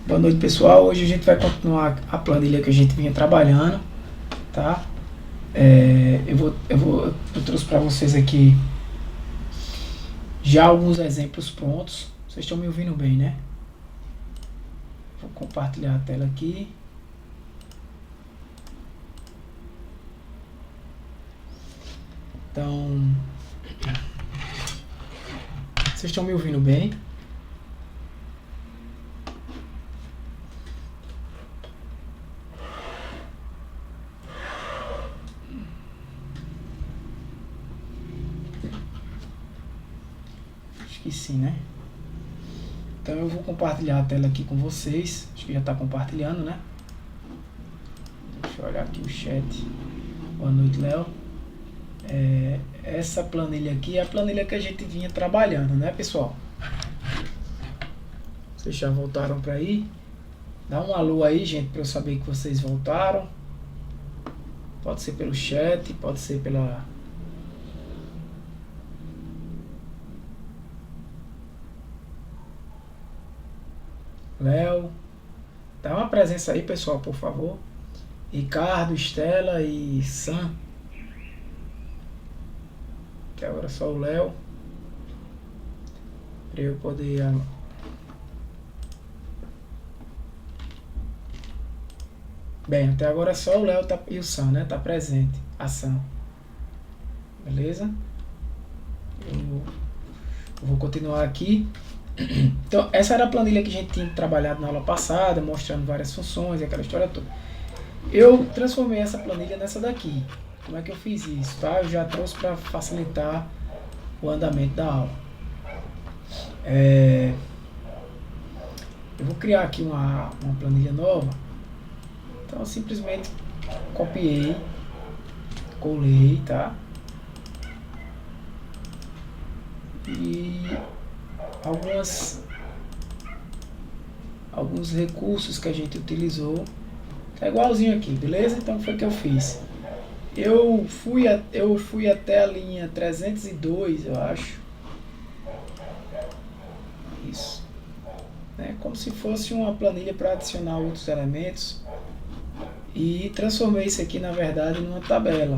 Boa noite, pessoal. Hoje a gente vai continuar a planilha que a gente vinha trabalhando, tá? Eu trouxe para vocês aqui já alguns exemplos prontos. Vocês estão me ouvindo bem, né? Vou compartilhar a tela aqui. Então, vocês estão me ouvindo bem? Acho que sim, né? Então eu vou compartilhar a tela aqui com vocês. Acho que já está compartilhando, né? Deixa eu olhar aqui o chat. Boa noite, Léo. Essa planilha aqui é a planilha que a gente vinha trabalhando, né, pessoal? Vocês já voltaram para aí? Dá um alô aí, gente, para eu saber que vocês voltaram. Pode ser pelo chat, pode ser pela... Léo. Dá uma presença aí, pessoal, por favor. Ricardo, Estela e Sam. Que agora só o Léo. Para eu poder... Bem, até agora só o Léo e o Sam, né? Tá presente. A Sam. Beleza? Eu vou continuar aqui. Então, essa era a planilha que a gente tinha trabalhado na aula passada, mostrando várias funções e aquela história toda. Eu transformei essa planilha nessa daqui. Como é que eu fiz isso, tá? Eu já trouxe para facilitar o andamento da aula. Eu vou criar aqui uma planilha nova. Então, eu simplesmente copiei, colei, tá? E alguns recursos que a gente utilizou tá igualzinho aqui, beleza? Então foi o que eu fiz. Eu fui até a linha 302, eu acho. Isso. Como se fosse uma planilha para adicionar outros elementos. E transformei isso aqui, na verdade, numa tabela.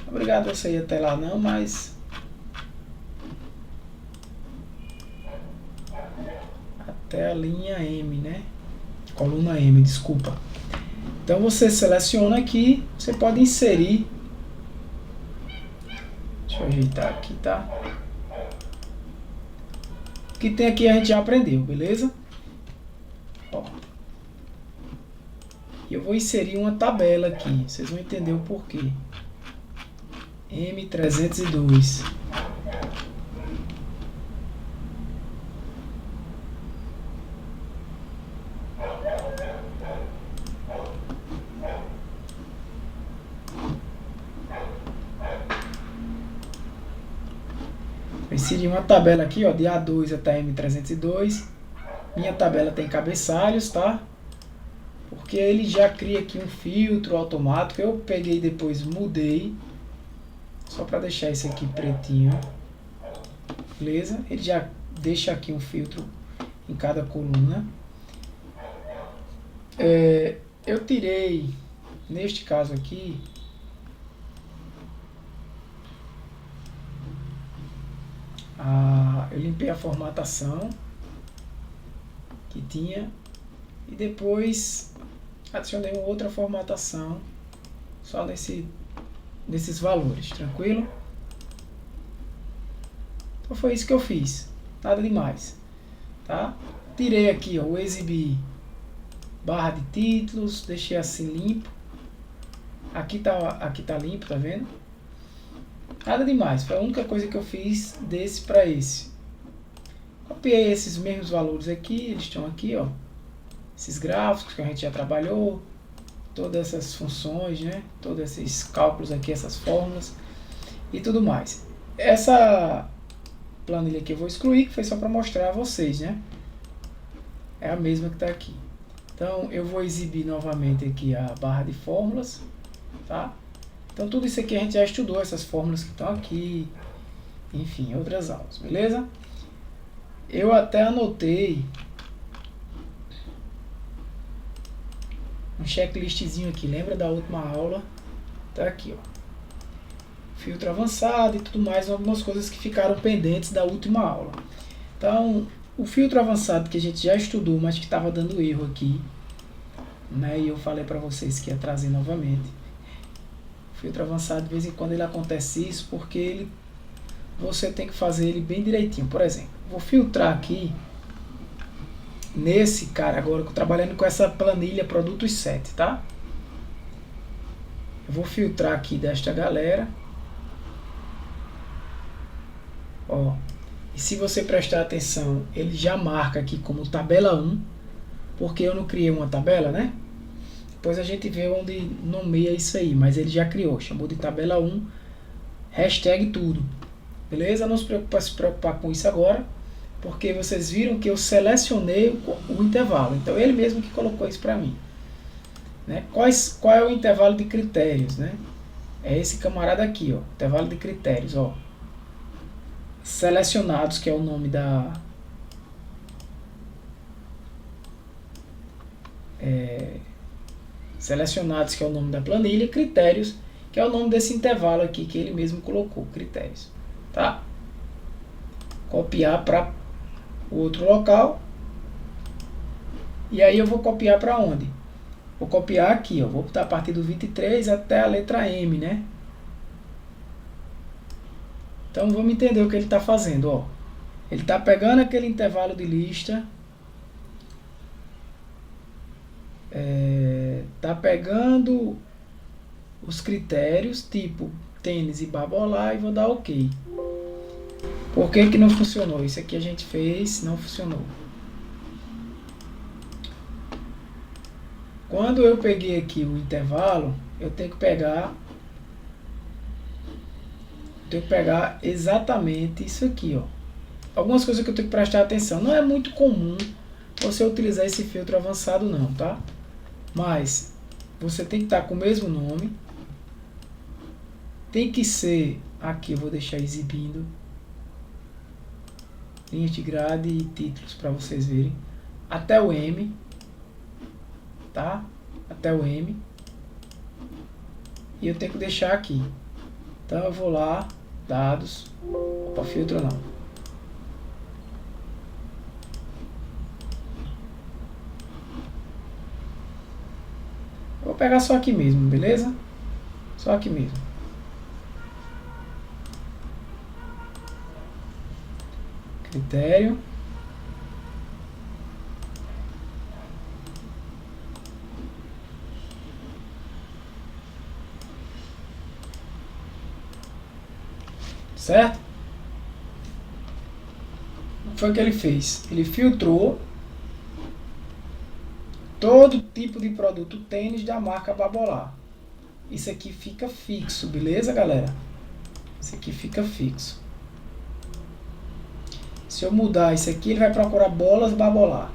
Obrigado você ir até lá não, mas... até a linha M, né? Coluna M, desculpa. Então você seleciona aqui, você pode inserir. Deixa eu ajeitar aqui, tá? O que tem aqui a gente já aprendeu, beleza? Ó. E eu vou inserir uma tabela aqui, vocês vão entender o porquê. M302. Inseri uma tabela aqui, ó, de A2 até M302. Minha tabela tem cabeçalhos, tá? Porque ele já cria aqui um filtro automático. Eu peguei e depois mudei. Só para deixar esse aqui pretinho. Beleza? Ele já deixa aqui um filtro em cada coluna. Eu tirei, neste caso aqui, eu limpei a formatação que tinha e depois adicionei uma outra formatação só nesses valores, tranquilo? Então foi isso que eu fiz, nada demais, tá? Tirei aqui, ó, o exibir barra de títulos, deixei assim limpo. Aqui tá limpo, tá vendo? Nada demais, foi a única coisa que eu fiz desse para esse. Copiei esses mesmos valores aqui, eles estão aqui, ó. Esses gráficos que a gente já trabalhou, todas essas funções, né? Todos esses cálculos aqui, essas fórmulas e tudo mais. Essa planilha aqui eu vou excluir, que foi só para mostrar a vocês, né? É a mesma que está aqui. Então eu vou exibir novamente aqui a barra de fórmulas, tá? Então tudo isso aqui a gente já estudou, essas fórmulas que estão aqui, enfim, outras aulas, beleza? Eu até anotei um checklistzinho aqui. Lembra da última aula? Tá aqui, ó. Filtro avançado e tudo mais, algumas coisas que ficaram pendentes da última aula. Então, o filtro avançado que a gente já estudou, mas que estava dando erro aqui, né? E eu falei para vocês que ia trazer novamente. O filtro avançado, de vez em quando ele acontece isso, porque você tem que fazer ele bem direitinho. Por exemplo, vou filtrar aqui nesse cara agora, que eu tô trabalhando com essa planilha produtos 7, tá? Eu vou filtrar aqui desta galera. Ó, e se você prestar atenção, ele já marca aqui como tabela 1, porque eu não criei uma tabela, né? Depois a gente vê onde nomeia isso aí, mas ele já criou, chamou de tabela 1, hashtag tudo. Beleza? Não se preocupar com isso agora, porque vocês viram que eu selecionei o intervalo. Então ele mesmo que colocou isso para mim. Né? Qual é o intervalo de critérios? Né? É esse camarada aqui, ó, intervalo de critérios. Ó. Selecionados, que é o nome da... Selecionados, que é o nome da planilha, critérios, que é o nome desse intervalo aqui que ele mesmo colocou, critérios. Tá? Copiar para o outro local. E aí eu vou copiar para onde? Vou copiar aqui, ó. Vou botar a partir do 23 até a letra M, né? Então vamos entender o que ele está fazendo, ó. Ele está pegando aquele intervalo de lista, tá pegando os critérios, tipo tênis e babolá, e vou dar OK. Por que que não funcionou? Isso aqui a gente fez, não funcionou. Quando eu peguei aqui o intervalo, eu tenho que pegar exatamente isso aqui, ó. Algumas coisas que eu tenho que prestar atenção. Não é muito comum você utilizar esse filtro avançado não, tá? Mas você tem que estar com o mesmo nome. Tem que ser, aqui eu vou deixar exibindo, linhas de grade e títulos para vocês verem. Até o M, tá? Até o M. E eu tenho que deixar aqui. Então eu vou lá, dados, opa, filtro não. Eu vou pegar só aqui mesmo, beleza? Só aqui mesmo. Critério. Certo? O que foi que ele fez? Ele filtrou todo tipo de produto tênis da marca Babolá. Isso aqui fica fixo, beleza, galera? Isso aqui fica fixo. Se eu mudar isso aqui, ele vai procurar bolas Babolá.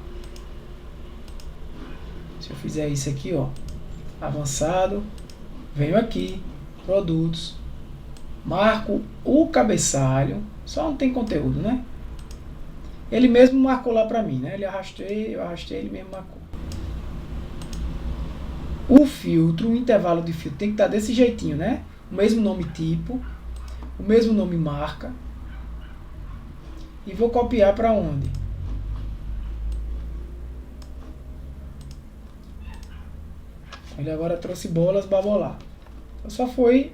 Se eu fizer isso aqui, ó, avançado, venho aqui, produtos, marco o cabeçalho, só não tem conteúdo, né? Ele mesmo marcou lá pra mim, né? Eu arrastei, ele mesmo marcou. O filtro, o intervalo de filtro tem que estar desse jeitinho, né? O mesmo nome tipo, o mesmo nome marca. E vou copiar para onde? Ele agora trouxe bolas Babolá. Então só foi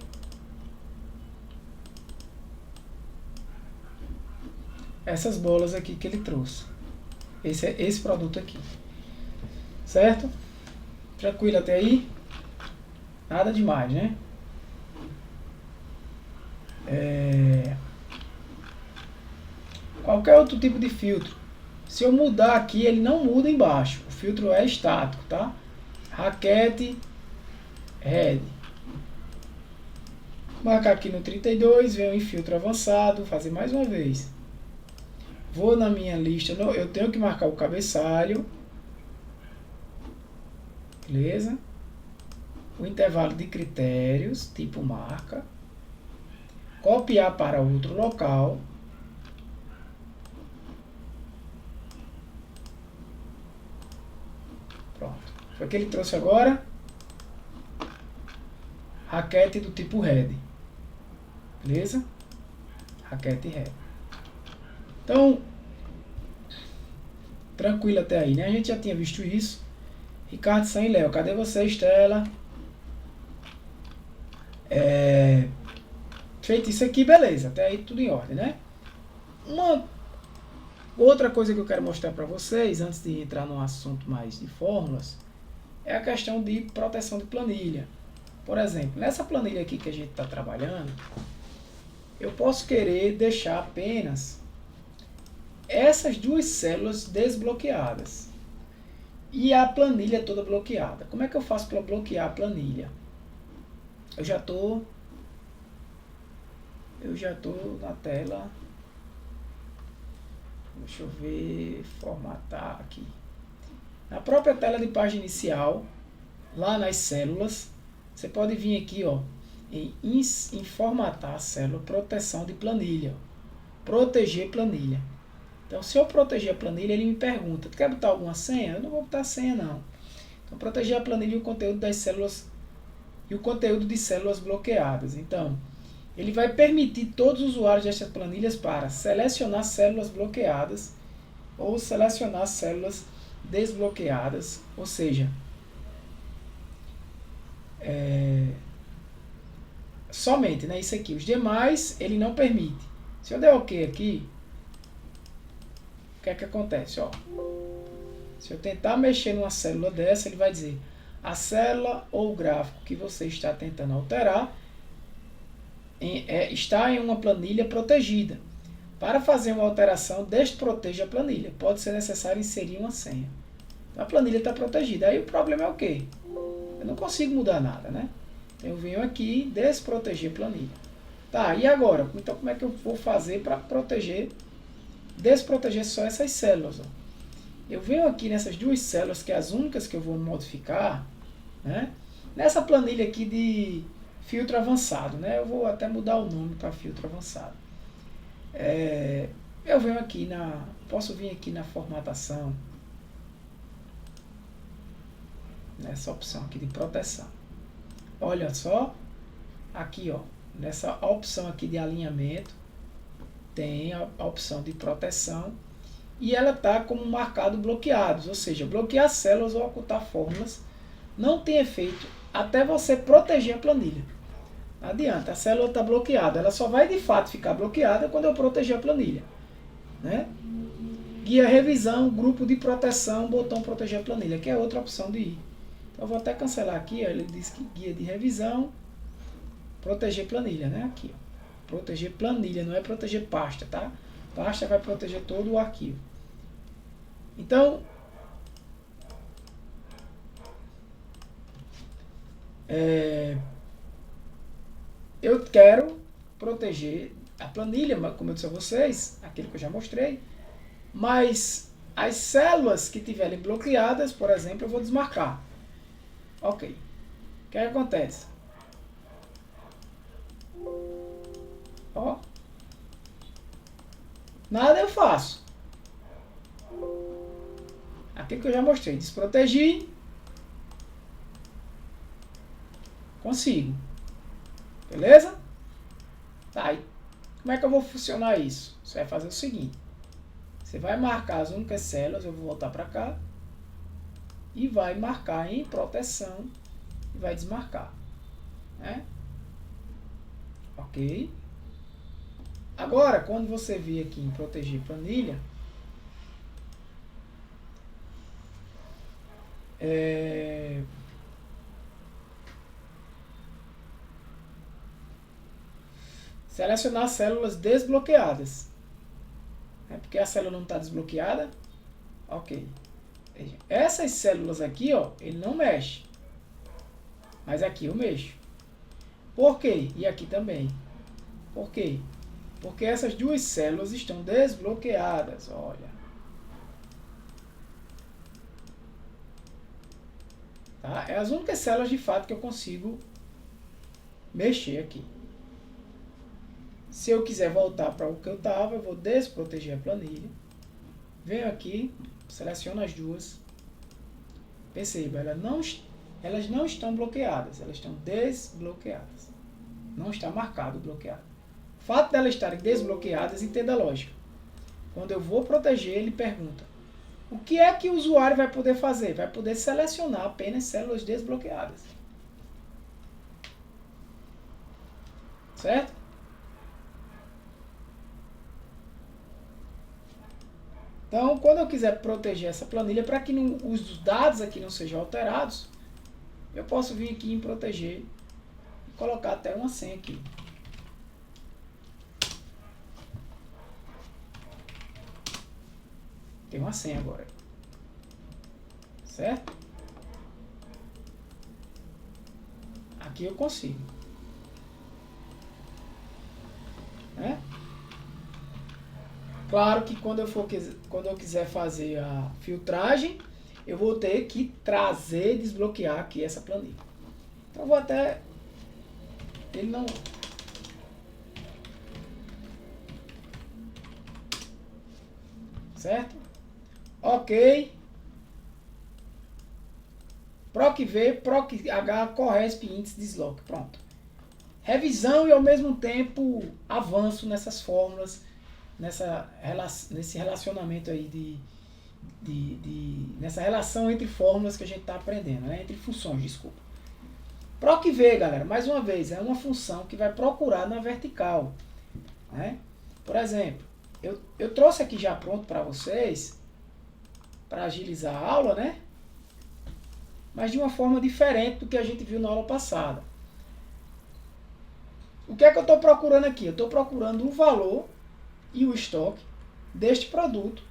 essas bolas aqui que ele trouxe. Esse produto aqui. Certo? Tranquilo até aí? Nada demais, né? Qualquer outro tipo de filtro. Se eu mudar aqui, ele não muda embaixo. O filtro é estático, tá? Raquete, red. Marcar aqui no 32, venho em filtro avançado, fazer mais uma vez. Vou na minha lista, eu tenho que marcar o cabeçalho. Beleza? O intervalo de critérios, tipo marca. Copiar para outro local. Pronto. Foi que ele trouxe agora raquete do tipo red. Beleza? Raquete red. Então, tranquilo até aí, né? A gente já tinha visto isso. Ricardo San e Léo, cadê você, Estela? Feito isso aqui, beleza. Até aí tudo em ordem, né? Uma outra coisa que eu quero mostrar para vocês, antes de entrar num assunto mais de fórmulas, é a questão de proteção de planilha. Por exemplo, nessa planilha aqui que a gente está trabalhando, eu posso querer deixar apenas essas duas células desbloqueadas e a planilha toda bloqueada. Como é que eu faço para bloquear a planilha? Eu já tô na tela. Deixa eu ver, formatar aqui. Na própria tela de página inicial, lá nas células, você pode vir aqui, ó, em formatar a célula, proteção de planilha, proteger planilha. Então, se eu proteger a planilha, ele me pergunta, tu quer botar alguma senha? Eu não vou botar senha, não. Então, proteger a planilha e o conteúdo das células e o conteúdo de células bloqueadas. Então, ele vai permitir todos os usuários destas planilhas para selecionar células bloqueadas ou selecionar células desbloqueadas, ou seja, somente, né, isso aqui. Os demais ele não permite. Se eu der OK aqui, o que é que acontece? Ó, se eu tentar mexer numa célula dessa, ele vai dizer a célula ou o gráfico que você está tentando alterar está em uma planilha protegida. Para fazer uma alteração, desproteja a planilha. Pode ser necessário inserir uma senha. Então, a planilha está protegida. Aí o problema é o quê? Eu não consigo mudar nada, né? Então, eu venho aqui, desproteger planilha. Tá, e agora? Então, como é que eu vou fazer para desproteger só essas células? Ó? Eu venho aqui nessas duas células, que é as únicas que eu vou modificar, né? Nessa planilha aqui de filtro avançado, né? Eu vou até mudar o nome para filtro avançado. Eu venho aqui posso vir aqui na formatação, nessa opção aqui de proteção. Olha só, aqui ó, nessa opção aqui de alinhamento, tem a opção de proteção e ela está como marcado bloqueados, ou seja, bloquear células ou ocultar fórmulas não tem efeito até você proteger a planilha. Não adianta, a célula está bloqueada, ela só vai de fato ficar bloqueada quando eu proteger a planilha, né? Guia revisão, grupo de proteção, botão proteger a planilha, que é outra opção de ir. Então eu vou até cancelar aqui, ó, ele diz que guia de revisão, proteger planilha, né? Aqui, ó. Proteger planilha, não é proteger pasta, tá? Pasta vai proteger todo o arquivo. Então, eu quero proteger a planilha, como eu disse a vocês, aquilo que eu já mostrei, mas as células que estiverem bloqueadas, por exemplo, eu vou desmarcar. Ok. O que acontece? Ó. Nada eu faço. Aquilo que eu já mostrei. Desproteger. Consigo. Beleza? Tá, e como é que eu vou funcionar isso? Você vai fazer o seguinte. Você vai marcar as únicas células, eu vou voltar para cá. E vai marcar em proteção. E vai desmarcar. Né? Ok. Agora, quando você vir aqui em proteger planilha, selecionar células desbloqueadas. Porque a célula não está desbloqueada. Ok. Essas células aqui, ó, ele não mexe. Mas aqui eu mexo. Por quê? E aqui também. Por quê? Porque essas duas células estão desbloqueadas. Olha. Tá? É as únicas células de fato que eu consigo mexer aqui. Se eu quiser voltar para o que eu estava, eu vou desproteger a planilha. Venho aqui, seleciono as duas. Perceba, elas não estão bloqueadas, elas estão desbloqueadas. Não está marcado bloqueado. O fato delas estarem desbloqueadas, entenda a lógica. Quando eu vou proteger, ele pergunta: o que é que o usuário vai poder fazer? Vai poder selecionar apenas células desbloqueadas. Certo? Então, quando eu quiser proteger essa planilha, para que os dados aqui não sejam alterados, eu posso vir aqui em proteger e colocar até uma senha aqui. Tem uma senha agora. Certo? Aqui eu consigo. Né? Claro que quando eu quiser fazer a filtragem, eu vou ter que trazer, desbloquear aqui essa planilha. Então eu vou até... Ele não... Certo? Ok. PROC-V, PROC-H, Corresp, índice, desloque. Pronto. Revisão e ao mesmo tempo avanço nessas fórmulas, nesse relacionamento aí nessa relação entre fórmulas que a gente está aprendendo, né? Entre funções, desculpa. PROC-V, galera, mais uma vez, é uma função que vai procurar na vertical, né? Por exemplo, eu trouxe aqui já pronto para vocês, para agilizar a aula, né? Mas de uma forma diferente do que a gente viu na aula passada. O que é que eu estou procurando aqui? Eu estou procurando o valor e o estoque deste produto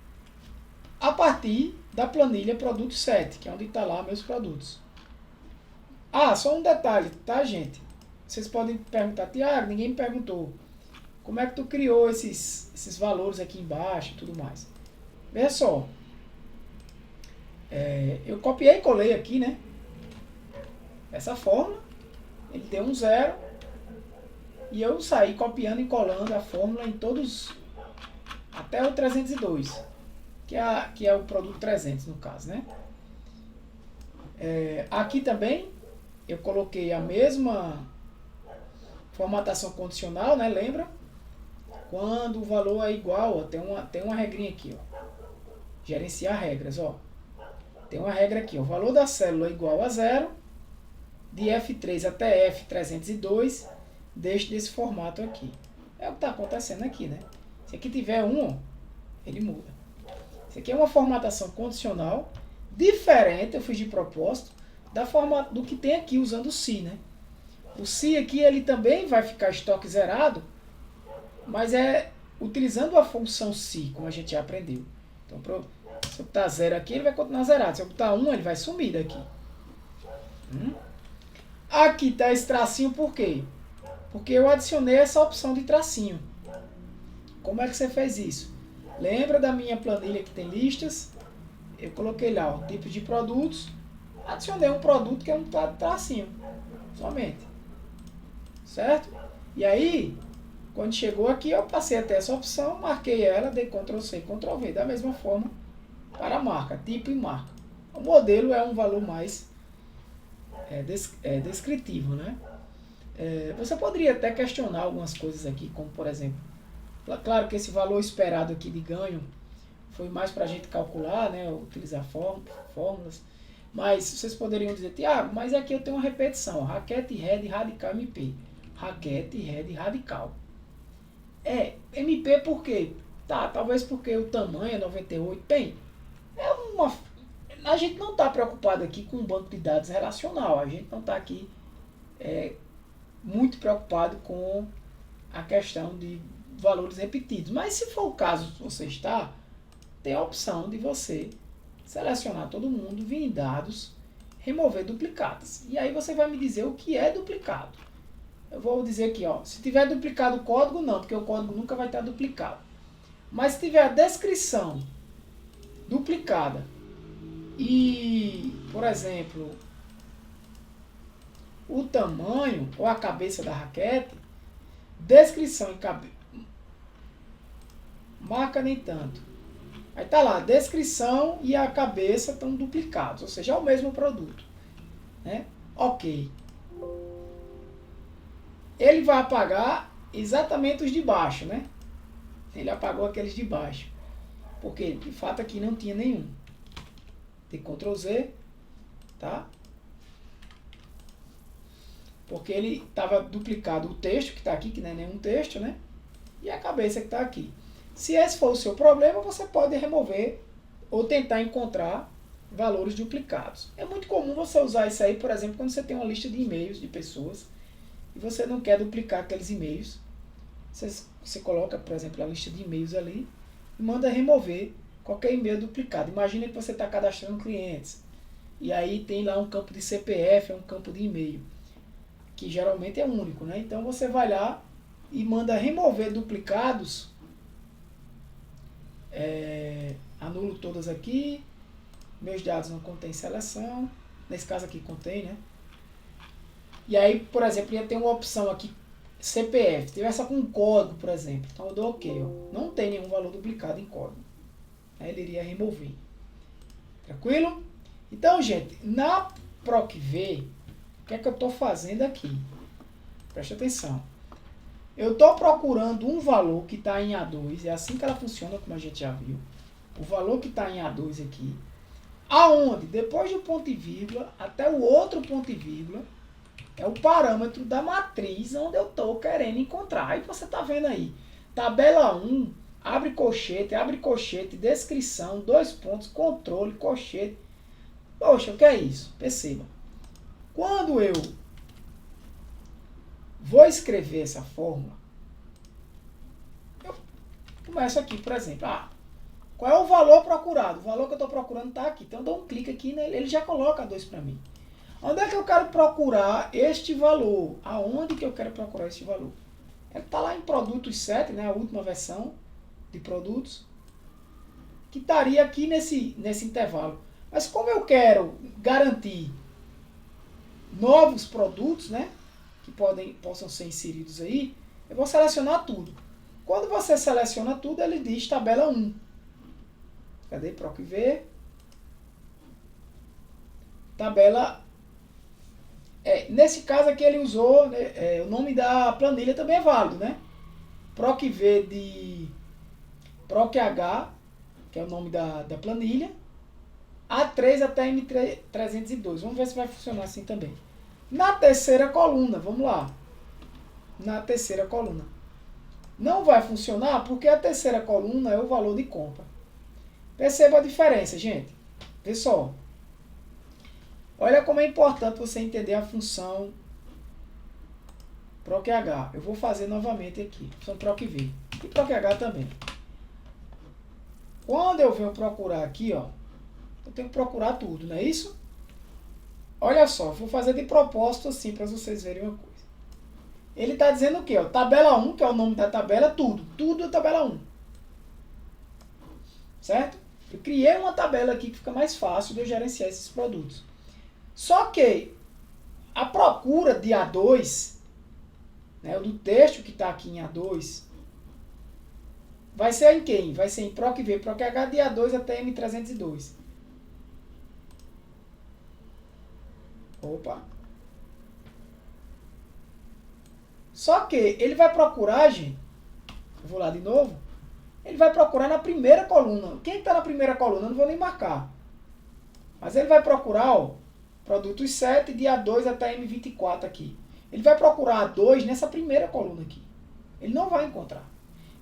a partir da planilha produto 7, que é onde está lá meus produtos. Ah, só um detalhe, tá, gente? Vocês podem perguntar: Tiago, ninguém me perguntou. Como é que tu criou esses valores aqui embaixo e tudo mais? Veja só. Eu copiei e colei aqui, né? Essa fórmula. Ele deu um 0. E eu saí copiando e colando a fórmula em todos, até o 302, que é o produto 300 no caso, né? Aqui também eu coloquei a mesma formatação condicional, né? Lembra? Quando o valor é igual, ó, tem uma regrinha aqui, ó. Gerenciar regras, ó. Tem uma regra aqui, ó. O valor da célula é igual a 0, de F3 até F302, deixe desse formato aqui. É o que está acontecendo aqui, né? Se aqui tiver 1, ele muda. Isso aqui é uma formatação condicional diferente, eu fiz de propósito, da forma do que tem aqui usando o se, né? O se aqui ele também vai ficar estoque zerado, mas é utilizando a função se, como a gente já aprendeu. Então, se eu botar 0 aqui, ele vai continuar zerado. Se eu botar 1, ele vai sumir daqui. Aqui está esse tracinho por quê? Porque eu adicionei essa opção de tracinho. Como é que você fez isso? Lembra da minha planilha que tem listas? Eu coloquei lá o tipo de produtos, adicionei um produto que é um tracinho, somente. Certo? E aí, quando chegou aqui, eu passei até essa opção, marquei ela, dei Ctrl+C, Ctrl+V, da mesma forma para a marca, tipo e marca. O modelo é um valor mais descritivo, né? Você poderia até questionar algumas coisas aqui, como por exemplo, claro que esse valor esperado aqui de ganho foi mais para a gente calcular, né, utilizar fórmulas, mas vocês poderiam dizer: Tiago, mas aqui eu tenho uma repetição, raquete, head, radical, MP. Raquete, head, radical. MP por quê? Tá, talvez porque o tamanho é 98. Bem, a gente não está preocupado aqui com um banco de dados relacional, a gente não está aqui muito preocupado com a questão de valores repetidos. Mas se for o caso, você está, tem a opção de você selecionar todo mundo, vir em dados, remover duplicados. E aí você vai me dizer o que é duplicado. Eu vou dizer aqui, ó, se tiver duplicado o código, não, porque o código nunca vai estar duplicado. Mas se tiver a descrição duplicada e, por exemplo, o tamanho ou a cabeça da raquete, descrição e marca nem tanto. Aí tá lá, descrição e a cabeça estão duplicados, ou seja, é o mesmo produto, né? Ok. Ele vai apagar exatamente os de baixo, né? Ele apagou aqueles de baixo, porque de fato aqui não tinha nenhum. Tem Ctrl Z, tá? Porque ele estava duplicado o texto que está aqui, que não é nenhum texto, né? E a cabeça que está aqui. Se esse for o seu problema, você pode remover ou tentar encontrar valores duplicados. É muito comum você usar isso aí, por exemplo, quando você tem uma lista de e-mails de pessoas e você não quer duplicar aqueles e-mails. Você coloca, por exemplo, a lista de e-mails ali e manda remover qualquer e-mail duplicado. Imagina que você está cadastrando clientes e aí tem lá um campo de CPF, é um campo de e-mail, que geralmente é único, né? Então você vai lá e manda remover duplicados, anulo todas aqui, meus dados não contém seleção, nesse caso aqui contém, né? E aí, por exemplo, ia ter uma opção aqui, CPF, tivesse com um código, por exemplo, então eu dou OK, ó. Não tem nenhum valor duplicado em código, aí ele iria remover, tranquilo? Então, gente, na PROC-V, o que é que eu estou fazendo aqui? Preste atenção. Eu estou procurando um valor que está em A2, é assim que ela funciona, como a gente já viu. O valor que está em A2 aqui, aonde, depois do ponto e vírgula, até o outro ponto e vírgula, é o parâmetro da matriz onde eu estou querendo encontrar. Aí você está vendo aí, tabela 1, abre colchete, descrição, 2 pontos, controle, colchete. Poxa, o que é isso? Perceba. Quando eu vou escrever essa fórmula, eu começo aqui, por exemplo, qual é o valor procurado? O valor que eu estou procurando está aqui. Então eu dou um clique aqui nele, ele já coloca 2 para mim. Onde é que eu quero procurar este valor? Aonde que eu quero procurar este valor? Ele está lá em produtos 7, né, a última versão de produtos, que estaria aqui nesse intervalo. Mas como eu quero garantir novos produtos, né, que possam ser inseridos aí, eu vou selecionar tudo. Quando você seleciona tudo, ele diz tabela 1. Cadê? PROC-V. Tabela... nesse caso aqui ele usou, né, o nome da planilha também é válido, né? PROC-V de PROC-H, que é o nome da planilha, A3 até M302. Vamos ver se vai funcionar assim também. Na terceira coluna, vamos lá. Na terceira coluna. Não vai funcionar porque a terceira coluna é o valor de compra. Perceba a diferença, gente. Vê só. Olha como é importante você entender a função PROC-H. Eu vou fazer novamente aqui. Função PROC-V. E PROC-H também. Quando eu venho procurar aqui, ó, eu tenho que procurar tudo, não é isso? Olha só, vou fazer de propósito assim para vocês verem uma coisa. Ele está dizendo o quê? Ó, tabela 1, que é o nome da tabela, tudo. Tudo é tabela 1. Certo? Eu criei uma tabela aqui que fica mais fácil de eu gerenciar esses produtos. Só que a procura de A2, né, do texto que está aqui em A2, vai ser em quem? Vai ser em PROC-V, PROC-H de A2 até M302. Opa. Só que ele vai procurar, gente, eu vou lá de novo, ele vai procurar na primeira coluna. Quem está na primeira coluna? Eu não vou nem marcar. Mas ele vai procurar, ó, produtos 7 de A2 até M24 aqui. Ele vai procurar A2 nessa primeira coluna aqui. Ele não vai encontrar.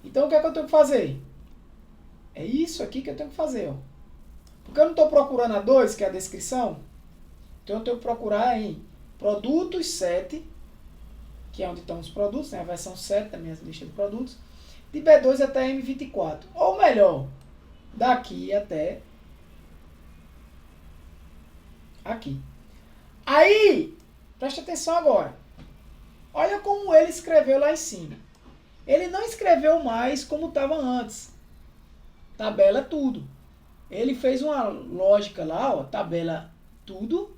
Então o que é que eu tenho que fazer? É isso aqui que eu tenho que fazer, ó. Porque eu não estou procurando A2, que é a descrição. Então eu tenho que procurar em produtos 7, que é onde estão os produtos, né, a versão 7 da minha lista de produtos, de B2 até M24. Ou melhor, daqui até aqui. Aí, preste atenção agora. Olha como ele escreveu lá em cima. Ele não escreveu mais como estava antes. Tabela tudo. Ele fez uma lógica lá, ó, tabela tudo,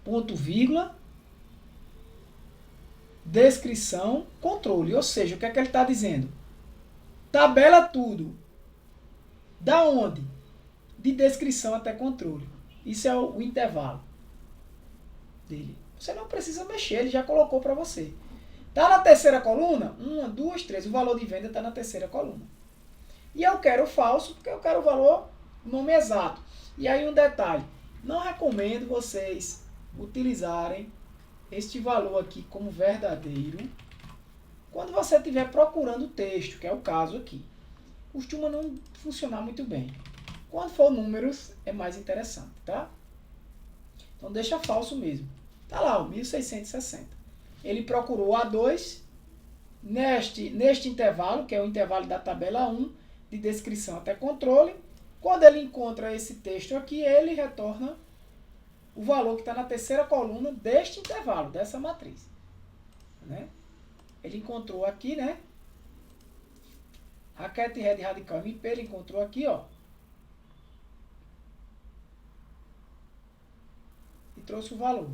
ponto, vírgula, descrição, controle. Ou seja, o que é que ele está dizendo? Tabela tudo Da onde? De descrição até controle. Isso é o intervalo dele. Você não precisa mexer, ele já colocou para você. Está na terceira coluna? 1, 2, 3. O valor de venda está na terceira coluna. E eu quero falso, porque eu quero o valor, nome exato. E aí um detalhe. Não recomendo vocês utilizarem este valor aqui como verdadeiro quando você estiver procurando o texto, que é o caso aqui. Costuma não funcionar muito bem. Quando for números, é mais interessante, tá? Então deixa falso mesmo. Tá lá, o 1660. Ele procurou A2 neste intervalo, que é o intervalo da tabela 1, de descrição até controle. Quando ele encontra esse texto aqui, ele retorna o valor que está na terceira coluna deste intervalo, dessa matriz. Né? Ele encontrou aqui, né? Raquete, Red, Radical, MP, ele encontrou aqui, ó. E trouxe o valor.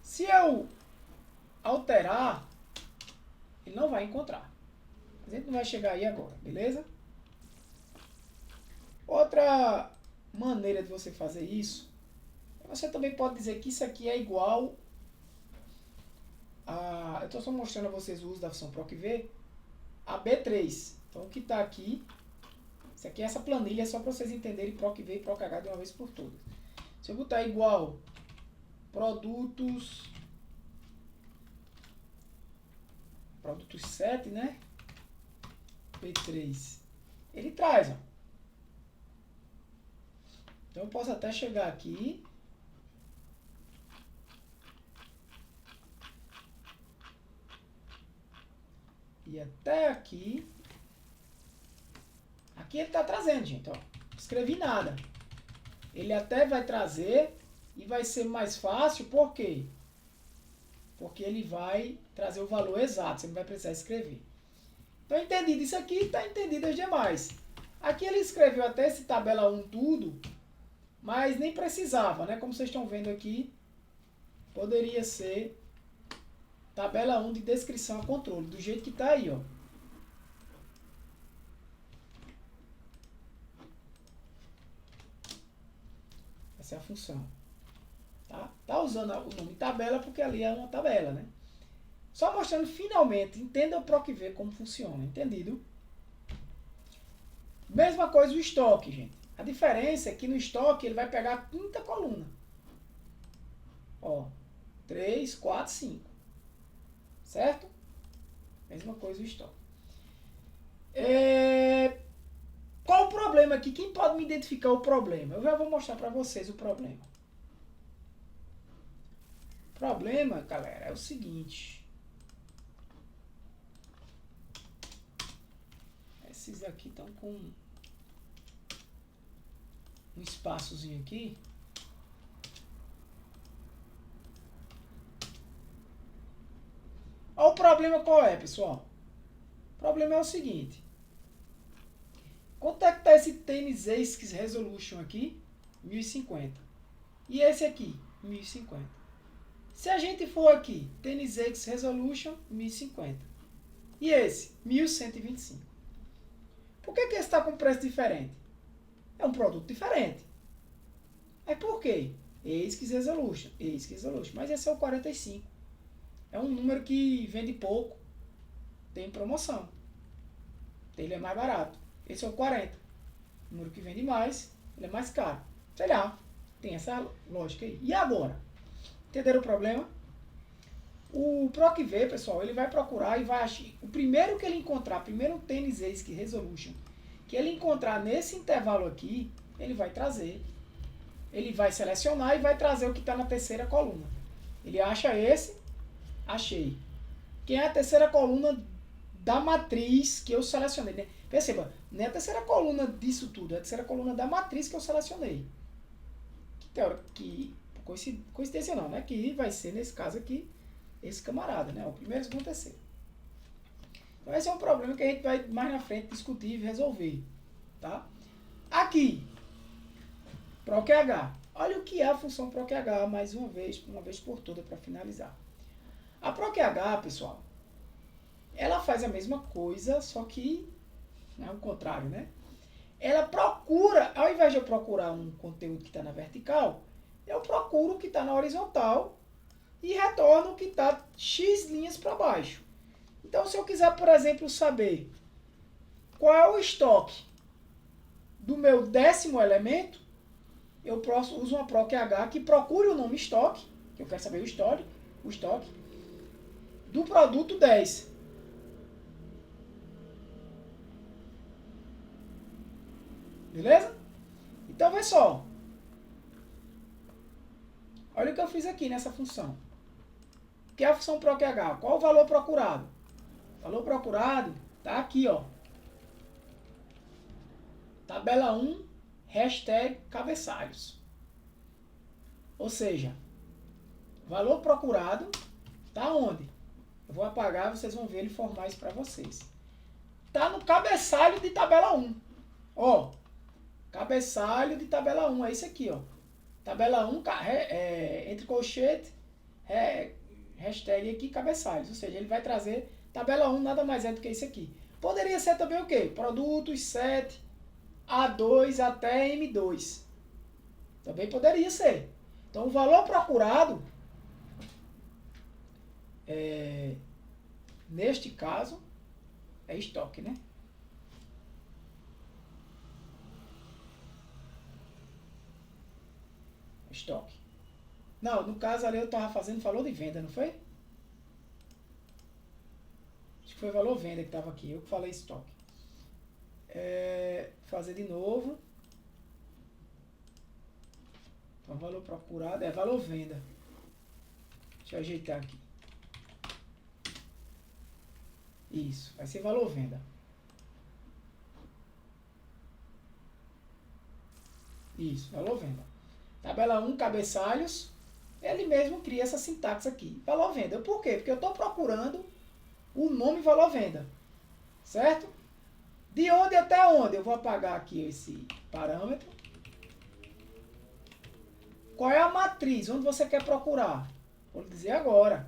Se eu alterar, ele não vai encontrar. A gente não vai chegar aí agora, beleza? Outra maneira de você fazer isso, você também pode dizer que isso aqui é igual a... Eu estou só mostrando a vocês o uso da função PROC-V, a B3. Então, o que está aqui, isso aqui é essa planilha, só para vocês entenderem PROC-V e PROC-H de uma vez por todas. Se eu botar igual produtos 7, né? P3. Ele traz, ó. Então eu posso até chegar aqui e até aqui. Aqui ele está trazendo, gente, ó. Não escrevi nada. Ele até vai trazer e vai ser mais fácil, por quê? Porque ele vai trazer o valor exato, você não vai precisar escrever. Então, entendido isso aqui, está entendido as demais. Aqui ele escreveu até esse tabela 1 tudo, mas nem precisava, né? Como vocês estão vendo aqui, poderia ser tabela 1 de descrição a controle, do jeito que está aí, ó. Essa é a função. Tá usando o nome tabela porque ali é uma tabela, né? Só mostrando finalmente, entenda o PROC-V como funciona, entendido? Mesma coisa o estoque, gente. A diferença é que no estoque ele vai pegar a quinta coluna. Ó, 3, 4, 5. Certo? Mesma coisa o estoque. Qual o problema aqui? Quem pode me identificar o problema? Eu já vou mostrar para vocês o problema. O problema, galera, é o seguinte. Esses aqui estão com um espaçozinho aqui. Olha o problema qual é, pessoal. O problema é o seguinte. Quanto é que está esse TNZ Skis Resolution aqui? 1050. E esse aqui? 1050. Se a gente for aqui, TNZ Skis Resolution, 1050. E esse? 1125. Por que esse está com preço diferente? É um produto diferente. Mas por quê? Skis Resolution. Mas esse é o 45. É um número que vende pouco. Tem promoção. Ele é mais barato. Esse é o 40. O número que vende mais, ele é mais caro. Sei lá. Tem essa lógica aí. E agora? Entenderam o problema? O PROC-V, pessoal, ele vai procurar e vai achar. O primeiro que ele encontrar, primeiro TNZ Skis Resolution, que ele encontrar nesse intervalo aqui, ele vai trazer. Ele vai selecionar e vai trazer o que está na terceira coluna. Ele acha esse, achei. Que é a terceira coluna da matriz que eu selecionei. Né? Perceba, não é a terceira coluna disso tudo, é a terceira coluna da matriz que eu selecionei. Que coincidência não, né? Que vai ser, nesse caso aqui, esse camarada, né? O primeiro, o segundo, o terceiro. Então esse é um problema que a gente vai mais na frente discutir e resolver. Tá? Aqui, PROC-H. Olha o que é a função PROC-H, mais uma vez por toda, para finalizar. A PROC-H, pessoal, ela faz a mesma coisa, só que é o contrário, né? ela procura, ao invés de eu procurar um conteúdo que está na vertical, eu procuro o que está na horizontal e retorno o que está X linhas para baixo. Então, se eu quiser, por exemplo, saber qual é o estoque do meu 10º elemento, eu uso uma PROC-H que procure o nome estoque, que eu quero saber o estoque do produto 10. Beleza? Então, vê só. Olha o que eu fiz aqui nessa função. O que é a função PROC-H? Qual o valor procurado? O valor procurado está aqui, ó. Tabela 1, hashtag cabeçalhos. Ou seja, valor procurado está onde? Eu vou apagar, vocês vão ver ele formar isso para vocês. Está no cabeçalho de tabela 1. Ó, cabeçalho de tabela 1, é isso aqui, ó. Tabela 1, entre colchete, hashtag aqui, cabeçalhos. Ou seja, ele vai trazer tabela 1, nada mais é do que isso aqui. Poderia ser também o quê? Produtos 7, A2 até M2. Também poderia ser. Então, o valor procurado, neste caso, é estoque, né? Estoque. Não, no caso ali eu estava fazendo valor de venda, não foi? Acho que foi valor venda que estava aqui. Eu que falei estoque. Fazer de novo. Então, valor procurado é valor venda. Deixa eu ajeitar aqui. Isso, vai ser valor venda. Isso, valor venda. Tabela 1, cabeçalhos. Ele mesmo cria essa sintaxe aqui. Valor venda. Por quê? Porque eu estou procurando o nome valor venda. Certo? De onde até onde? Eu vou apagar aqui esse parâmetro. Qual é a matriz? Onde você quer procurar? Vou dizer agora.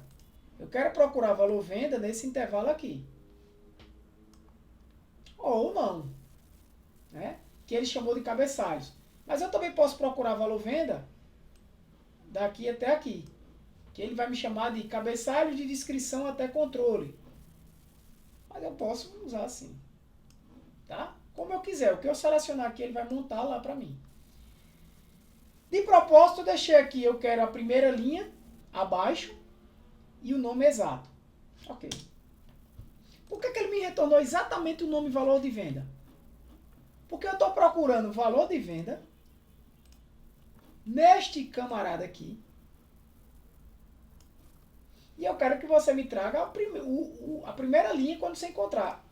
Eu quero procurar valor venda nesse intervalo aqui. Ou não. Né? Que ele chamou de cabeçalhos. Mas eu também posso procurar valor venda daqui até aqui. Que ele vai me chamar de cabeçalho de descrição até controle. Mas eu posso usar assim. Tá? Como eu quiser. O que eu selecionar aqui, ele vai montar lá para mim. De propósito, eu deixei aqui, eu quero a primeira linha abaixo e o nome exato. Ok. Por que ele me retornou exatamente o nome e valor de venda? Porque eu estou procurando valor de venda neste camarada aqui. E eu quero que você me traga a primeira linha quando você encontrar.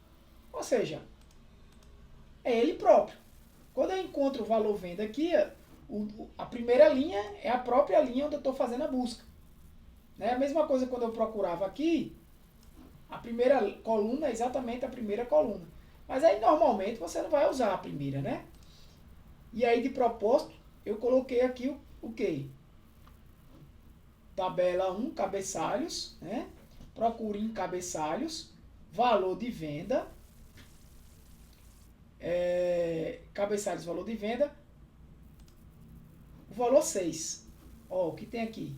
Ou seja, é ele próprio. Quando eu encontro o valor venda aqui, a primeira linha é a própria linha onde eu estou fazendo a busca. Né? A mesma coisa quando eu procurava aqui, a primeira coluna é exatamente a primeira coluna. Mas aí normalmente você não vai usar a primeira, né? E aí de propósito, eu coloquei aqui o quê? Tabela 1, cabeçalhos, né? Procure em cabeçalhos, valor de venda, cabeçalhos, valor de venda, o valor 6. Ó, o que tem aqui?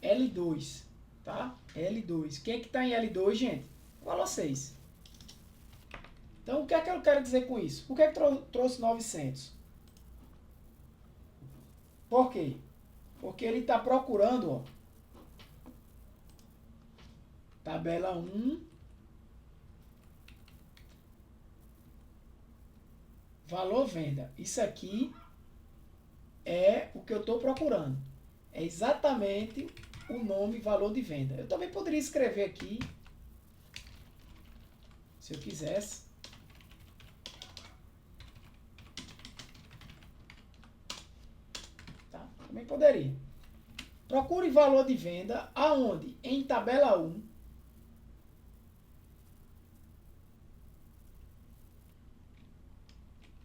L2, tá? L2. Quem é que está em L2, gente? O valor 6. Então, o que é que eu quero dizer com isso? Por que trouxe 900? Por quê? Porque ele está procurando, ó, tabela 1, valor venda. Isso aqui é o que eu estou procurando. É exatamente o nome valor de venda. Eu também poderia escrever aqui, se eu quisesse. Tá? Também poderia. Procure valor de venda aonde? Em tabela 1.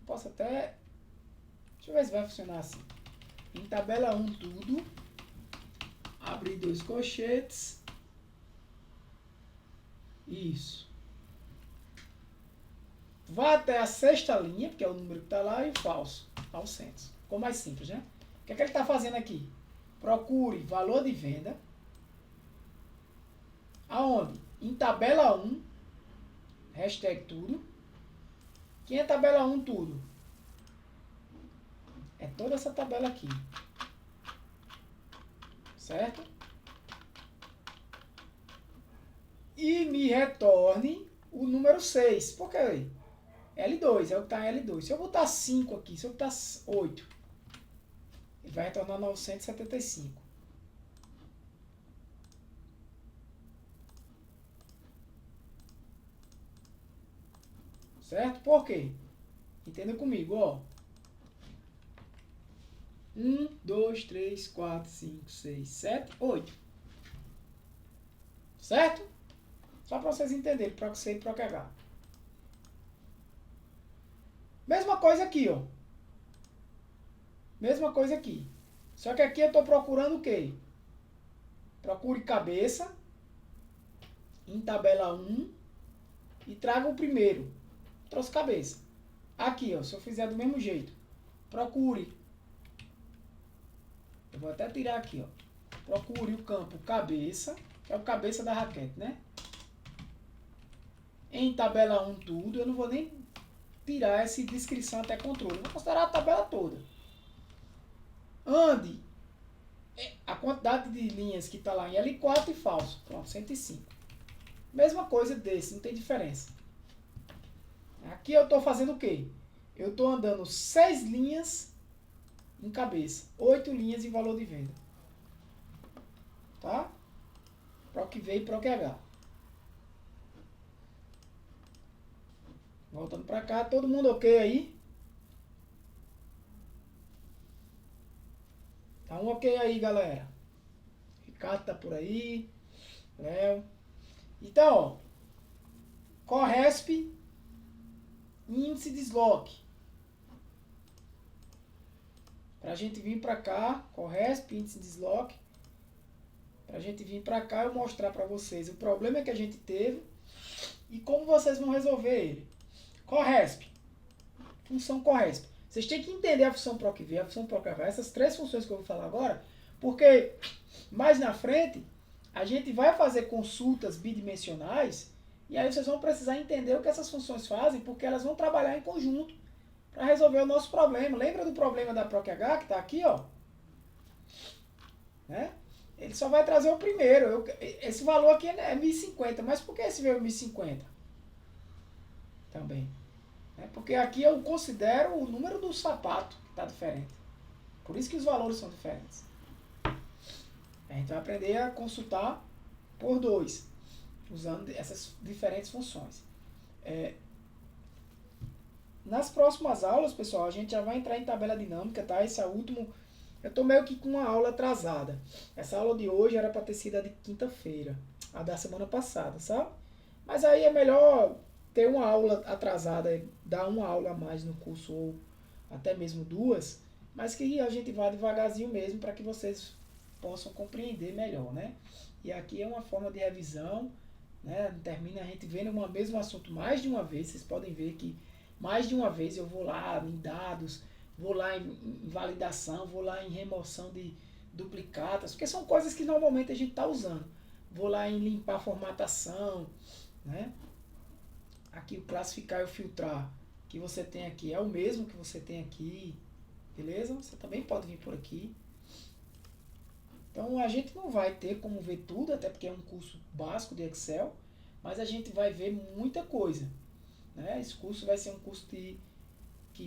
Posso até... Deixa eu ver se vai funcionar assim. Em tabela 1 tudo. Abrir 2 colchetes. Isso. vá até a sexta linha, que é o número que está lá, e o falso, ao centro. Ficou mais simples, né? O que é que ele está fazendo aqui? Procure valor de venda. Aonde? Em tabela 1, hashtag tudo. Quem é tabela 1 tudo? É toda essa tabela aqui. Certo? E me retorne o número 6. Por quê? L2, é o que está em L2. Se eu botar 5 aqui, se eu botar 8, ele vai retornar 975. Certo? Por quê? Entenda comigo, ó. 1, 2, 3, 4, 5, 6, 7, 8. Certo? Só para vocês entenderem, PROC C e PROC H. Mesma coisa aqui, ó. Mesma coisa aqui. Só que aqui eu estou procurando o quê? Procure cabeça em tabela 1 e traga o primeiro. Trouxe cabeça. Aqui, ó, se eu fizer do mesmo jeito, procure. Eu vou até tirar aqui, ó. Procure o campo cabeça, que é o cabeça da raquete, né? Em tabela 1 tudo, eu não vou nem tirar essa descrição até controle. Eu vou considerar a tabela toda. Ande a quantidade de linhas que está lá em L4 e falso. Pronto, 105. Mesma coisa desse, não tem diferença. Aqui eu estou fazendo o quê? Eu estou andando 6 linhas em cabeça, 8 linhas em valor de venda. Tá? PROC V e PROC H. Voltando para cá, todo mundo ok aí? Tá um ok aí, galera. Ricardo tá por aí. Léo. Então, ó. Corresp, índice de desloque. Pra gente vir pra cá, Corresp, índice de desloque. Pra gente vir pra cá eu mostrar pra vocês o problema que a gente teve e como vocês vão resolver ele. Corresp. Função Corresp. Vocês têm que entender a função PROC V, a função PROC H, essas 3 funções que eu vou falar agora, porque mais na frente a gente vai fazer consultas bidimensionais e aí vocês vão precisar entender o que essas funções fazem, porque elas vão trabalhar em conjunto para resolver o nosso problema. Lembra do problema da PROC H que está aqui, ó? Né? Ele só vai trazer o primeiro. Esse valor aqui é 1050, mas por que esse veio 1050? Também. Porque aqui eu considero o número do sapato que está diferente. Por isso que os valores são diferentes. A gente vai aprender a consultar por 2, usando essas diferentes funções. Nas próximas aulas, pessoal, a gente já vai entrar em tabela dinâmica, tá? Esse é o último. Eu estou meio que com uma aula atrasada. Essa aula de hoje era para ter sido a de quinta-feira, a da semana passada, sabe? Mas aí é melhor ter uma aula atrasada, dar uma aula a mais no curso, ou até mesmo 2, mas que a gente vá devagarzinho mesmo para que vocês possam compreender melhor, né? E aqui é uma forma de revisão, né? Termina a gente vendo o mesmo assunto mais de uma vez. Vocês podem ver que mais de uma vez eu vou lá em dados, vou lá em validação, vou lá em remoção de duplicatas, porque são coisas que normalmente a gente está usando. Vou lá em limpar a formatação, né? Aqui o classificar e o filtrar que você tem aqui é o mesmo que você tem aqui, beleza? Você também pode vir por aqui. Então a gente não vai ter como ver tudo, até porque é um curso básico de Excel, mas a gente vai ver muita coisa, né? Esse curso vai ser um curso que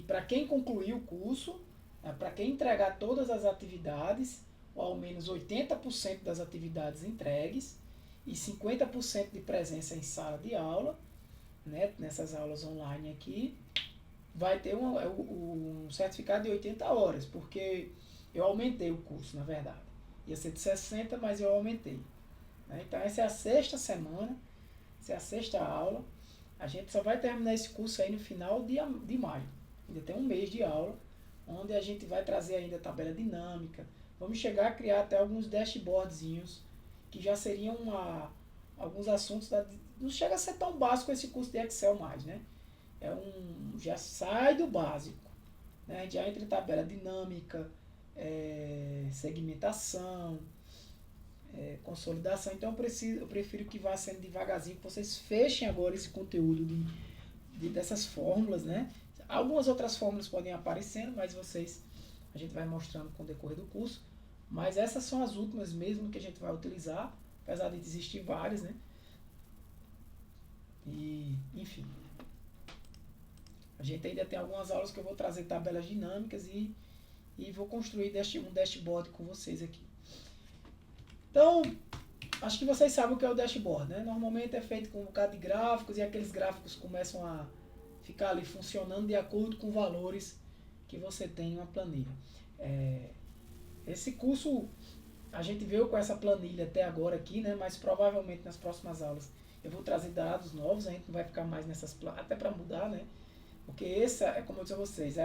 para quem concluir o curso, né, para quem entregar todas as atividades, ou ao menos 80% das atividades entregues, e 50% de presença em sala de aula, né, nessas aulas online aqui, vai ter um certificado de 80 horas, porque eu aumentei o curso, na verdade. Ia ser de 60, mas eu aumentei. Né? Então essa é a 6ª semana, essa é a 6ª aula. A gente só vai terminar esse curso aí no final de maio. Ainda tem um mês de aula, onde a gente vai trazer ainda a tabela dinâmica. Vamos chegar a criar até alguns dashboardzinhos, que já seriam alguns assuntos, não chega a ser tão básico esse curso de Excel mais, né? já sai do básico, né? A gente já entra em tabela dinâmica, segmentação, consolidação. Então eu prefiro que vá sendo devagarzinho, que vocês fechem agora esse conteúdo dessas fórmulas, né? Algumas outras fórmulas podem aparecendo, mas a gente vai mostrando com o decorrer do curso. Mas essas são as últimas mesmo que a gente vai utilizar, apesar de existir várias, né? E, enfim. A gente ainda tem algumas aulas que eu vou trazer tabelas dinâmicas e vou construir um dashboard com vocês aqui. Então, acho que vocês sabem o que é o dashboard, né? Normalmente é feito com um bocado de gráficos e aqueles gráficos começam a ficar ali funcionando de acordo com valores que você tem em uma planilha. Esse curso a gente veio com essa planilha até agora aqui, né? Mas provavelmente nas próximas aulas eu vou trazer dados novos, a gente não vai ficar mais nessas até para mudar, né? Porque essa é como eu disse a vocês,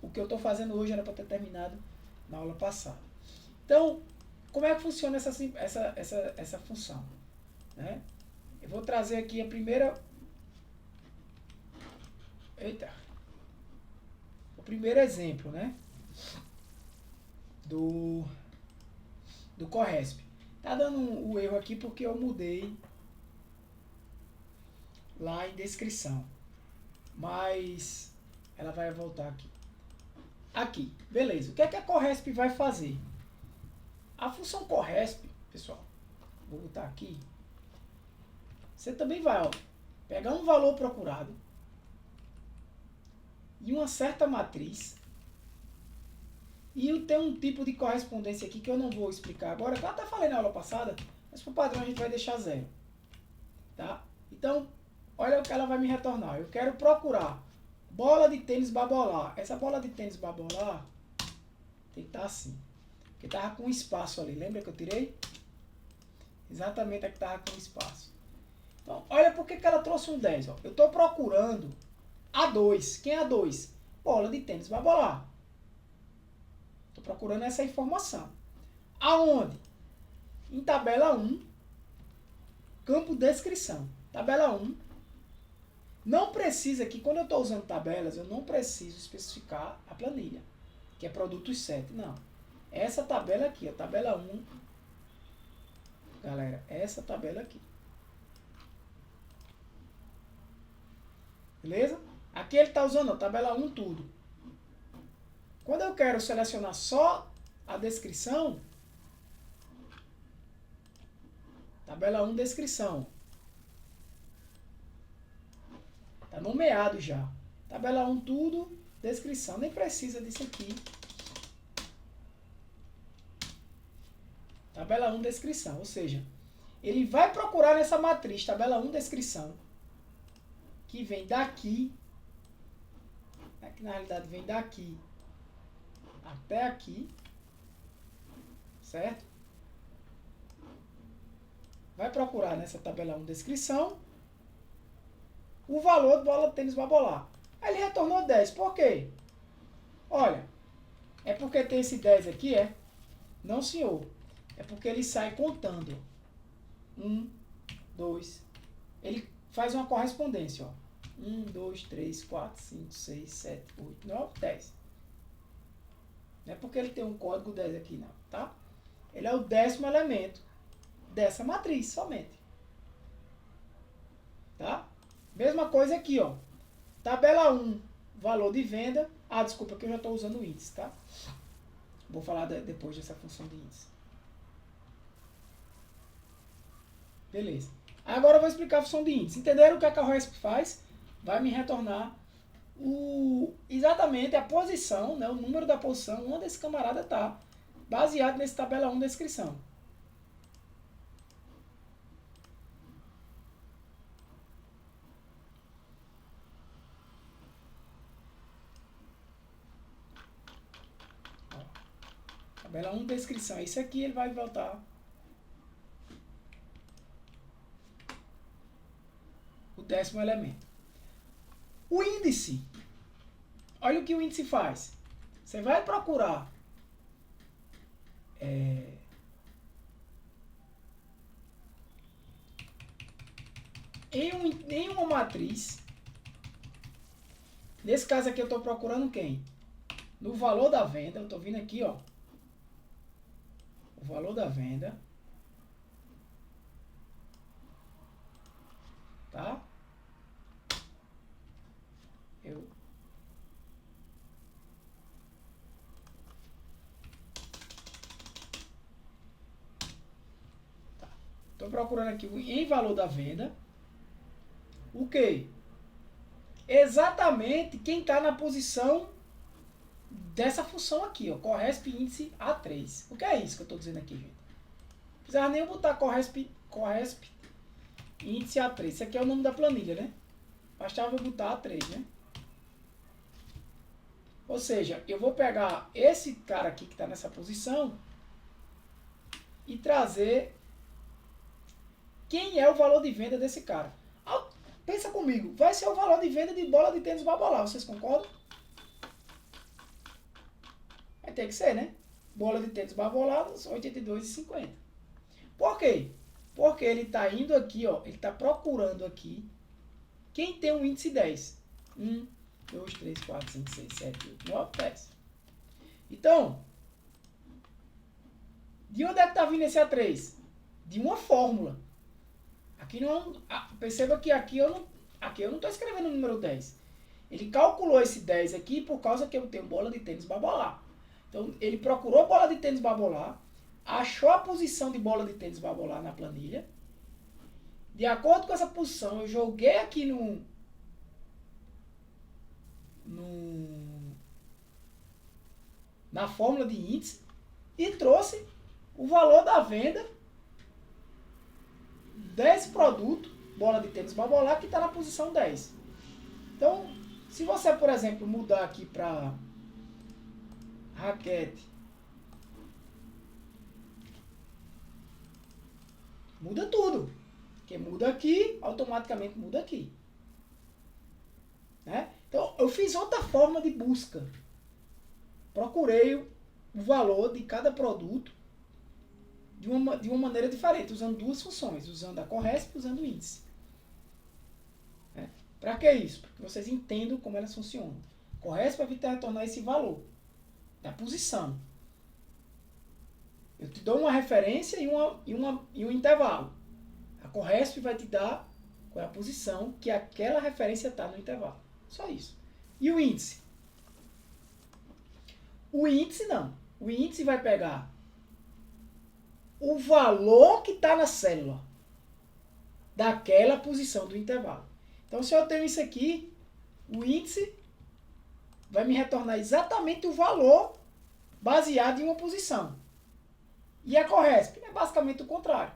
o que eu estou fazendo hoje era para ter terminado na aula passada. Então, como é que funciona essa função? Né? Eu vou trazer aqui a primeira... O primeiro exemplo, né? Do Corresp. Tá dando o erro aqui porque eu mudei lá em descrição. Mas ela vai voltar aqui. Aqui, beleza. O que é que a Corresp vai fazer? A função Corresp, pessoal, vou botar aqui. Você também vai, ó, pegar um valor procurado e uma certa matriz. E tem um tipo de correspondência aqui que eu não vou explicar agora, que eu até falei na aula passada, mas por padrão a gente vai deixar zero. Tá? Então, olha o que ela vai me retornar. Eu quero procurar bola de tênis babolar. Essa bola de tênis babolar tem que estar assim. Porque estava com espaço ali. Lembra que eu tirei? Exatamente a que estava com espaço. Então, olha por que ela trouxe um 10. Ó. Eu estou procurando A2. Quem é A2? Bola de tênis babolar. Estou procurando essa informação. Aonde? Em tabela 1, campo descrição. Tabela 1. Não precisa aqui, quando eu estou usando tabelas, eu não preciso especificar a planilha, que é produtos 7. Não. Essa tabela aqui, a tabela 1. Galera, essa tabela aqui. Beleza? Aqui ele está usando a tabela 1 tudo. Quando eu quero selecionar só a descrição, tabela 1 descrição. Está nomeado já. Tabela 1 tudo, descrição. Nem precisa disso aqui. Tabela 1 descrição. Ou seja, ele vai procurar nessa matriz, tabela 1 descrição, que vem daqui, que na realidade vem daqui até aqui, certo? Vai procurar nessa tabela 1 descrição o valor do bola de tênis babolar. Aí ele retornou 10. Por quê? Olha, é porque tem esse 10 aqui, é? Não, senhor. É porque ele sai contando. 1, 2. Ele faz uma correspondência, ó. 1, 2, 3, 4, 5, 6, 7, 8, 9, 10. Não é porque ele tem um código 10 aqui, não, tá? Ele é o 10º elemento dessa matriz, somente. Tá? Mesma coisa aqui, ó. Tabela 1, valor de venda. Ah, desculpa que eu já estou usando o índice, tá? Vou falar depois dessa função de índice. Beleza. Agora eu vou explicar a função de índice. Entenderam o que a Corresp faz? Vai me retornar exatamente a posição, né, o número da posição onde esse camarada está, baseado nesse tabela 1 descrição. Ó, tabela 1 descrição. Esse aqui ele vai voltar o 10º elemento. O índice. Olha o que o índice faz. Você vai procurar em uma matriz Nesse caso aqui eu estou procurando quem? No valor da venda, eu estou vindo aqui, ó. O valor da venda. Tá? Eu estou procurando aqui em valor da venda. O que? Exatamente quem está na posição dessa função aqui, ó, Corresp índice A3. O que é isso que eu estou dizendo aqui, gente? Não precisava nem botar Corresp índice A3. Isso aqui é o nome da planilha, né? Bastava eu botar A3, né? Ou seja, eu vou pegar esse cara aqui que está nessa posição e trazer quem é o valor de venda desse cara. Pensa comigo, vai ser o valor de venda de bola de tênis Babolá, vocês concordam? Vai ter que ser, né? Bola de tênis Babolá, 82,50. Por quê? Porque ele está indo aqui, ó, ele está procurando aqui quem tem um índice 10. 1, 2, 3, 4, 5, 6, 7, 8, 9, 10. Então, de onde é que está vindo esse A3? De uma fórmula. Aqui não, perceba que aqui eu não estou escrevendo o número 10. Ele calculou esse 10 aqui por causa que eu tenho bola de tênis Babolá. Então, ele procurou bola de tênis Babolá, achou a posição de bola de tênis Babolá na planilha. De acordo com essa posição, eu joguei aqui na fórmula de índice e trouxe o valor da venda desse produto, bola de tênis Babolá, que está na posição 10. Então, se você, por exemplo, mudar aqui para raquete, muda tudo. Porque muda aqui, automaticamente muda aqui. Né? Então, eu fiz outra forma de busca. Procurei o valor de cada produto de uma maneira diferente, usando duas funções, usando a Corresp e usando o índice. Né? Para que isso? Para que vocês entendam como elas funcionam. Corresp vai retornar esse valor da posição. Eu te dou uma referência e um intervalo. A Corresp vai te dar qual é a posição que aquela referência está no intervalo. Só isso. E o índice? O índice não. O índice vai pegar o valor que está na célula daquela posição do intervalo. Então, se eu tenho isso aqui, o índice vai me retornar exatamente o valor baseado em uma posição. E a Corresp é basicamente o contrário.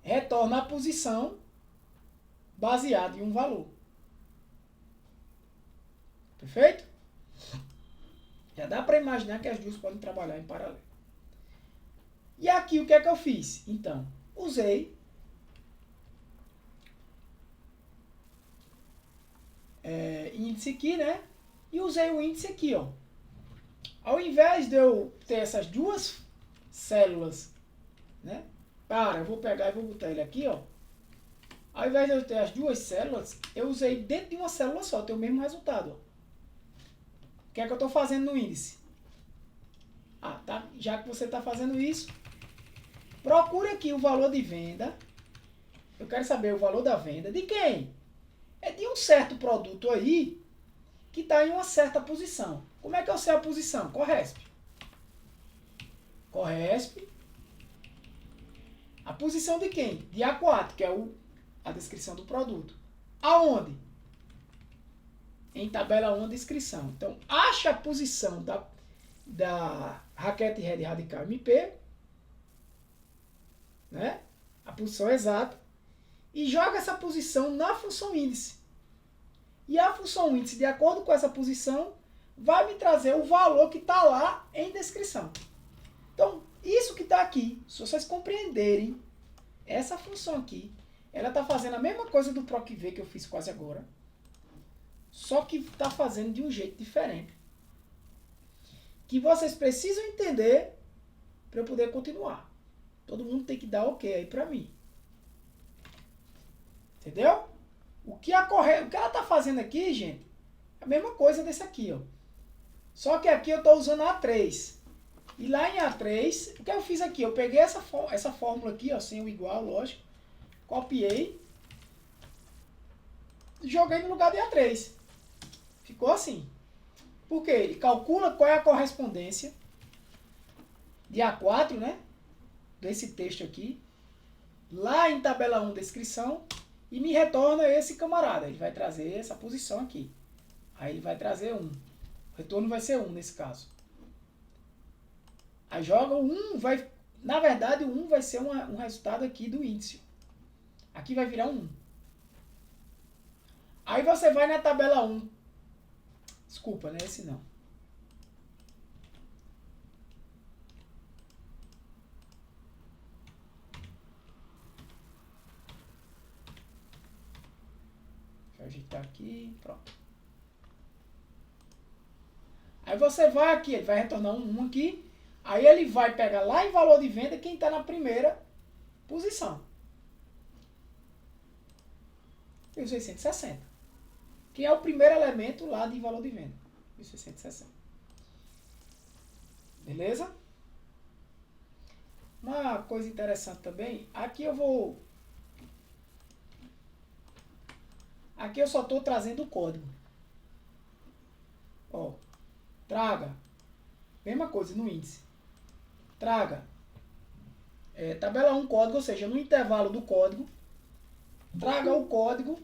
Retorna a posição baseada em um valor. Perfeito? Já dá para imaginar que as duas podem trabalhar em paralelo. E aqui o que é que eu fiz? Então, usei índice aqui, né? E usei o índice aqui, ó. Ao invés de eu ter essas duas células, né? Eu vou pegar e vou botar ele aqui, ó. Ao invés de eu ter as duas células, eu usei dentro de uma célula só, tem o mesmo resultado, ó. O que é que eu estou fazendo no índice? Tá. Já que você está fazendo isso, procure aqui o valor de venda. Eu quero saber o valor da venda. De quem? É de um certo produto aí que está em uma certa posição. Como é que eu sei a posição? Corresp. Corresp. A posição de quem? De A4, que é a descrição do produto. Aonde? Em tabela 1, descrição. Então, acha a posição da raquete Red Radical MP, né? A posição exata, e joga essa posição na função índice. E a função índice, de acordo com essa posição, vai me trazer o valor que está lá em descrição. Então, isso que está aqui, se vocês compreenderem, essa função aqui, ela está fazendo a mesma coisa do PROC-V que eu fiz quase agora, só que está fazendo de um jeito diferente. Que vocês precisam entender para eu poder continuar. Todo mundo tem que dar ok aí para mim. Entendeu? O que ela está fazendo aqui, gente, A mesma coisa desse aqui, ó. Só que aqui eu estou usando A3. E lá em A3, o que eu fiz aqui? Eu peguei essa fórmula aqui, ó, sem o igual, lógico. Copiei. E joguei no lugar de A3. Ficou assim. Por quê? Ele calcula qual é a correspondência de A4, né? Desse texto aqui. Lá em tabela 1, descrição. E me retorna esse camarada. Ele vai trazer essa posição aqui. Aí ele vai trazer 1. O retorno vai ser 1 nesse caso. Aí joga o 1, vai... Na verdade, o 1 vai ser um resultado aqui do índice. Aqui vai virar 1. Aí você vai na tabela 1. Desculpa, né? Esse não. Deixa eu ajeitar aqui. Pronto. Aí você vai aqui, ele vai retornar um 1 aqui. Aí ele vai pegar lá em valor de venda quem está na primeira posição. 1.660. Que é o primeiro elemento lá de valor de venda. 1.660. Beleza? Uma coisa interessante também. Aqui eu vou... Aqui eu só estou trazendo o código. Ó. Traga. Mesma coisa no índice. Traga. Tabela 1 código, ou seja, no intervalo do código. Traga o código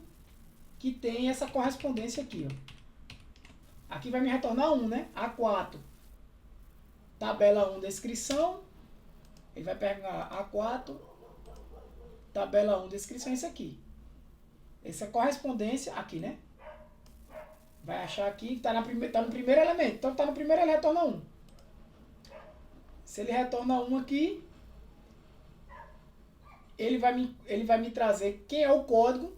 que tem essa correspondência aqui, ó. Aqui vai me retornar 1, né? A4. Tabela 1, descrição. Ele vai pegar A4. Tabela 1, descrição, isso aqui. Essa correspondência aqui, né? Vai achar aqui que está no primeiro elemento. Então está no primeiro, ele retorna 1. Se ele retorna 1 aqui, ele vai me trazer quem é o código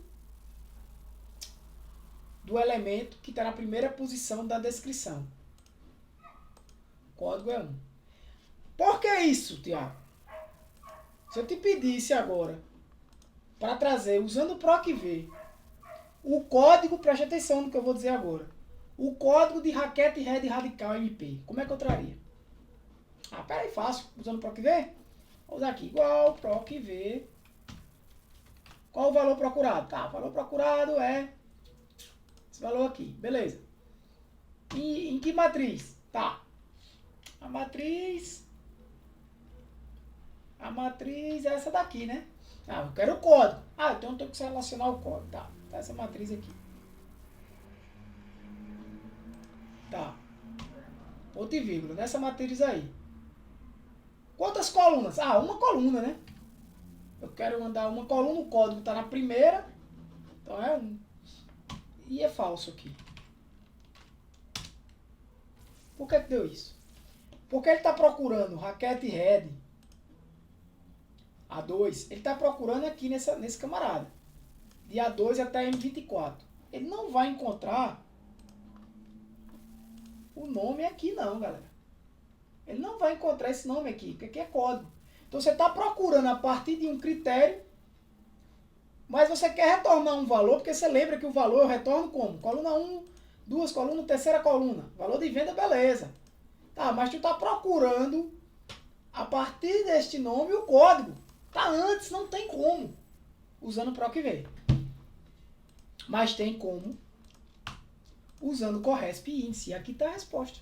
do elemento que está na primeira posição da descrição. O código é 1. Por que isso, Tiago? Se eu te pedisse agora para trazer, usando o PROC-V, o código, preste atenção no que eu vou dizer agora, o código de Raquete Red Radical MP, como é que eu traria? Ah, peraí, fácil, usando o PROC-V? Vou usar aqui, igual PROC-V. Qual o valor procurado? Tá, o valor procurado é esse valor aqui, beleza. E em que matriz? Tá, a matriz é essa daqui, né? Ah, eu quero o código. Ah, então eu tenho que selecionar o código. Tá, essa matriz aqui. Tá. Ponto e vírgula, nessa matriz aí. Quantas colunas? Ah, uma coluna, né? Eu quero mandar uma coluna, o código está na primeira. Então é 1. E é falso aqui. Por que deu isso? Porque ele está procurando Raquete Red A2. Ele está procurando aqui nesse camarada. De A2 até M24. Ele não vai encontrar o nome aqui não, galera. Ele não vai encontrar esse nome aqui, porque aqui é código. Então você está procurando a partir de um critério, mas você quer retornar um valor, porque você lembra que o valor eu retorno como? Coluna 1, 2 colunas, terceira coluna. Valor de venda, beleza. Tá, mas tu está procurando a partir deste nome o código. Tá antes, não tem como. Usando o PROC-V. Mas tem como usando o Corresp índice. E aqui está a resposta.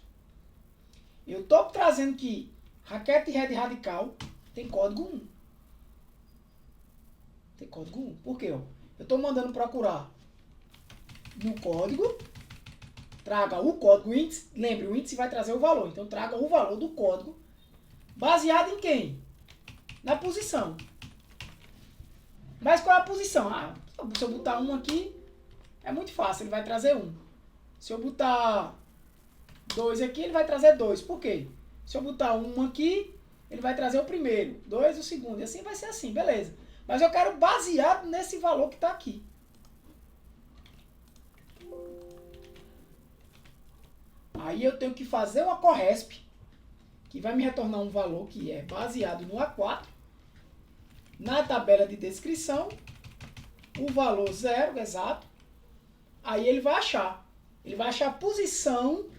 Eu estou trazendo que Raquete Red Radical tem código 1. Tem código 1. Por quê? Eu estou mandando procurar no código. Traga o código índice. Lembre, o índice vai trazer o valor. Então traga o valor do código. Baseado em quem? Na posição. Mas qual é a posição? Ah, se eu botar 1 aqui, é muito fácil. Ele vai trazer 1. Se eu botar 2 aqui, ele vai trazer 2. Por quê? Se eu botar 1 aqui, ele vai trazer o primeiro. 2 o segundo. E assim vai ser assim, beleza. Mas eu quero baseado nesse valor que está aqui. Aí eu tenho que fazer uma Corresp, que vai me retornar um valor que é baseado no A4. Na tabela de descrição, o valor 0, exato. Aí ele vai achar. Ele vai achar a posição.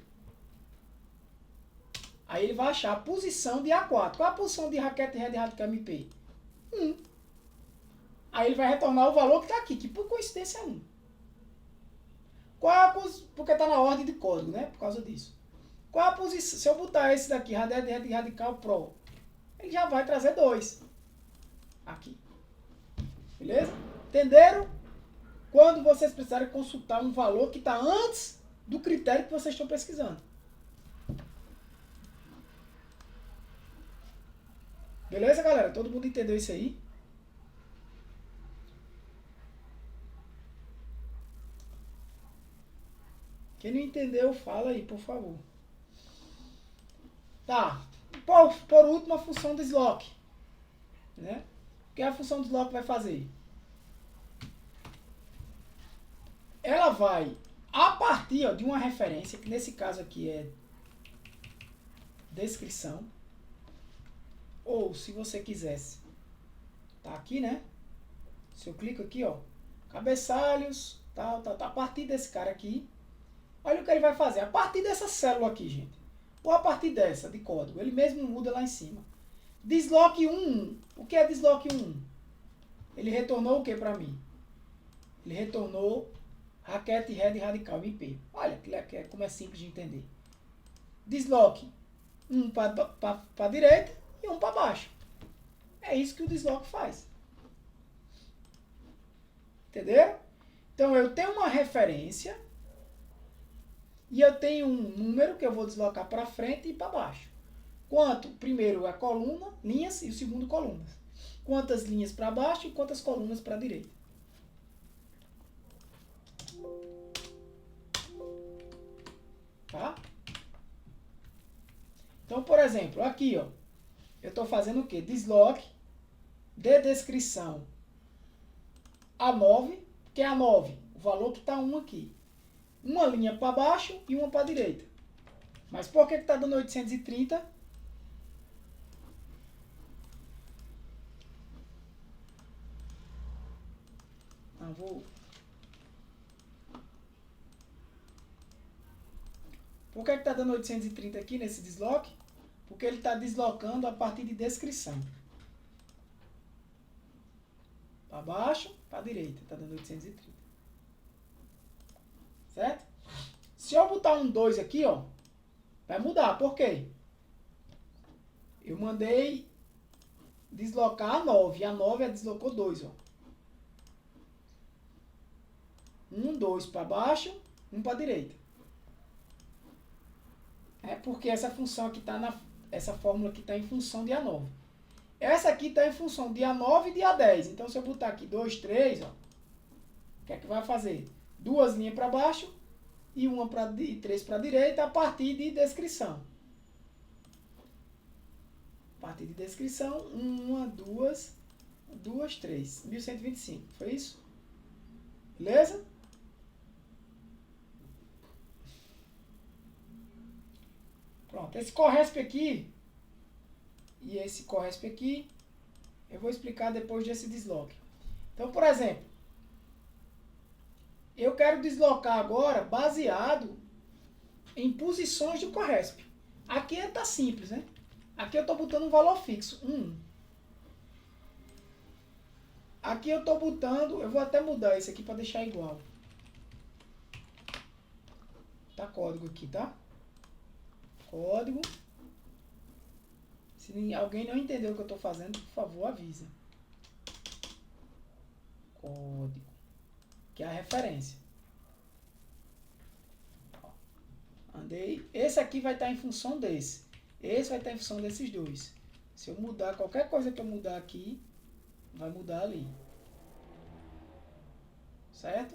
Aí ele vai achar a posição de A4. Qual é a posição de raquete red radical MP? 1. Aí ele vai retornar o valor que está aqui, que por coincidência é 1. Qual é a posição? Porque está na ordem de código, né? Por causa disso. Qual é a posição? Se eu botar esse daqui, radical pro, ele já vai trazer 2. Aqui. Beleza? Entenderam? Quando vocês precisarem consultar um valor que está antes do critério que vocês estão pesquisando. Beleza, galera? Todo mundo entendeu isso aí? Quem não entendeu, fala aí, por favor. Tá. Por último, a função do slot. Né? O que a função do slot vai fazer? Ela vai, a partir de uma referência, que nesse caso aqui é descrição, ou se você quisesse, tá aqui, né? Se eu clico aqui, ó, cabeçalhos, tal, a partir desse cara aqui, olha o que ele vai fazer. A partir dessa célula aqui, gente, ou a partir dessa de código, ele mesmo muda lá em cima. Desloque 1. O que é desloque 1? Ele retornou o que para mim? Ele retornou raquete red radical MP. Olha como é simples de entender. Desloque 1 para a direita e 1 para baixo. É isso que o desloque faz. Entenderam? Então eu tenho uma referência e eu tenho um número que eu vou deslocar para frente e para baixo. Quanto? Primeiro a coluna, linhas, e o segundo colunas. Quantas linhas para baixo e quantas colunas para a direita. Tá? Então, por exemplo, aqui, ó, eu estou fazendo o quê? Desloque de descrição A9, que é A9, o valor que está 1 aqui. Uma linha para baixo e uma para a direita. Mas por que está dando 830? Não, vou... Por que está dando 830 aqui nesse desloque? Porque ele está deslocando a partir de descrição. Para baixo, para a direita. Está dando 830. Certo? Se eu botar um 2 aqui, ó, vai mudar. Por quê? Eu mandei deslocar a 9. A 9 deslocou 2, ó. 1, 2 para baixo, 1 para a direita. É porque essa função aqui está essa fórmula aqui está em função de A9. Essa aqui está em função de A9 e de A10. Então, se eu botar aqui 2, 3, ó, o que é que vai fazer? 2 linhas para baixo e 3 para a direita a partir de descrição. A partir de descrição, 1, 2, 3. 1125. Foi isso? Beleza? Pronto. Esse corresp aqui e esse corresp aqui, eu vou explicar depois desse desloque. Então, por exemplo, eu quero deslocar agora baseado em posições do corresp. Aqui está simples, né? Aqui eu estou botando um valor fixo, 1. Aqui eu estou botando, eu vou até mudar isso aqui para deixar igual. Tá código aqui, tá? Código. Se alguém não entendeu o que eu estou fazendo, por favor, avisa. Código. Que é a referência. Andei. Esse aqui vai estar em função desse. Esse vai estar em função desses dois. Se eu mudar, qualquer coisa que eu mudar aqui, vai mudar ali. Certo?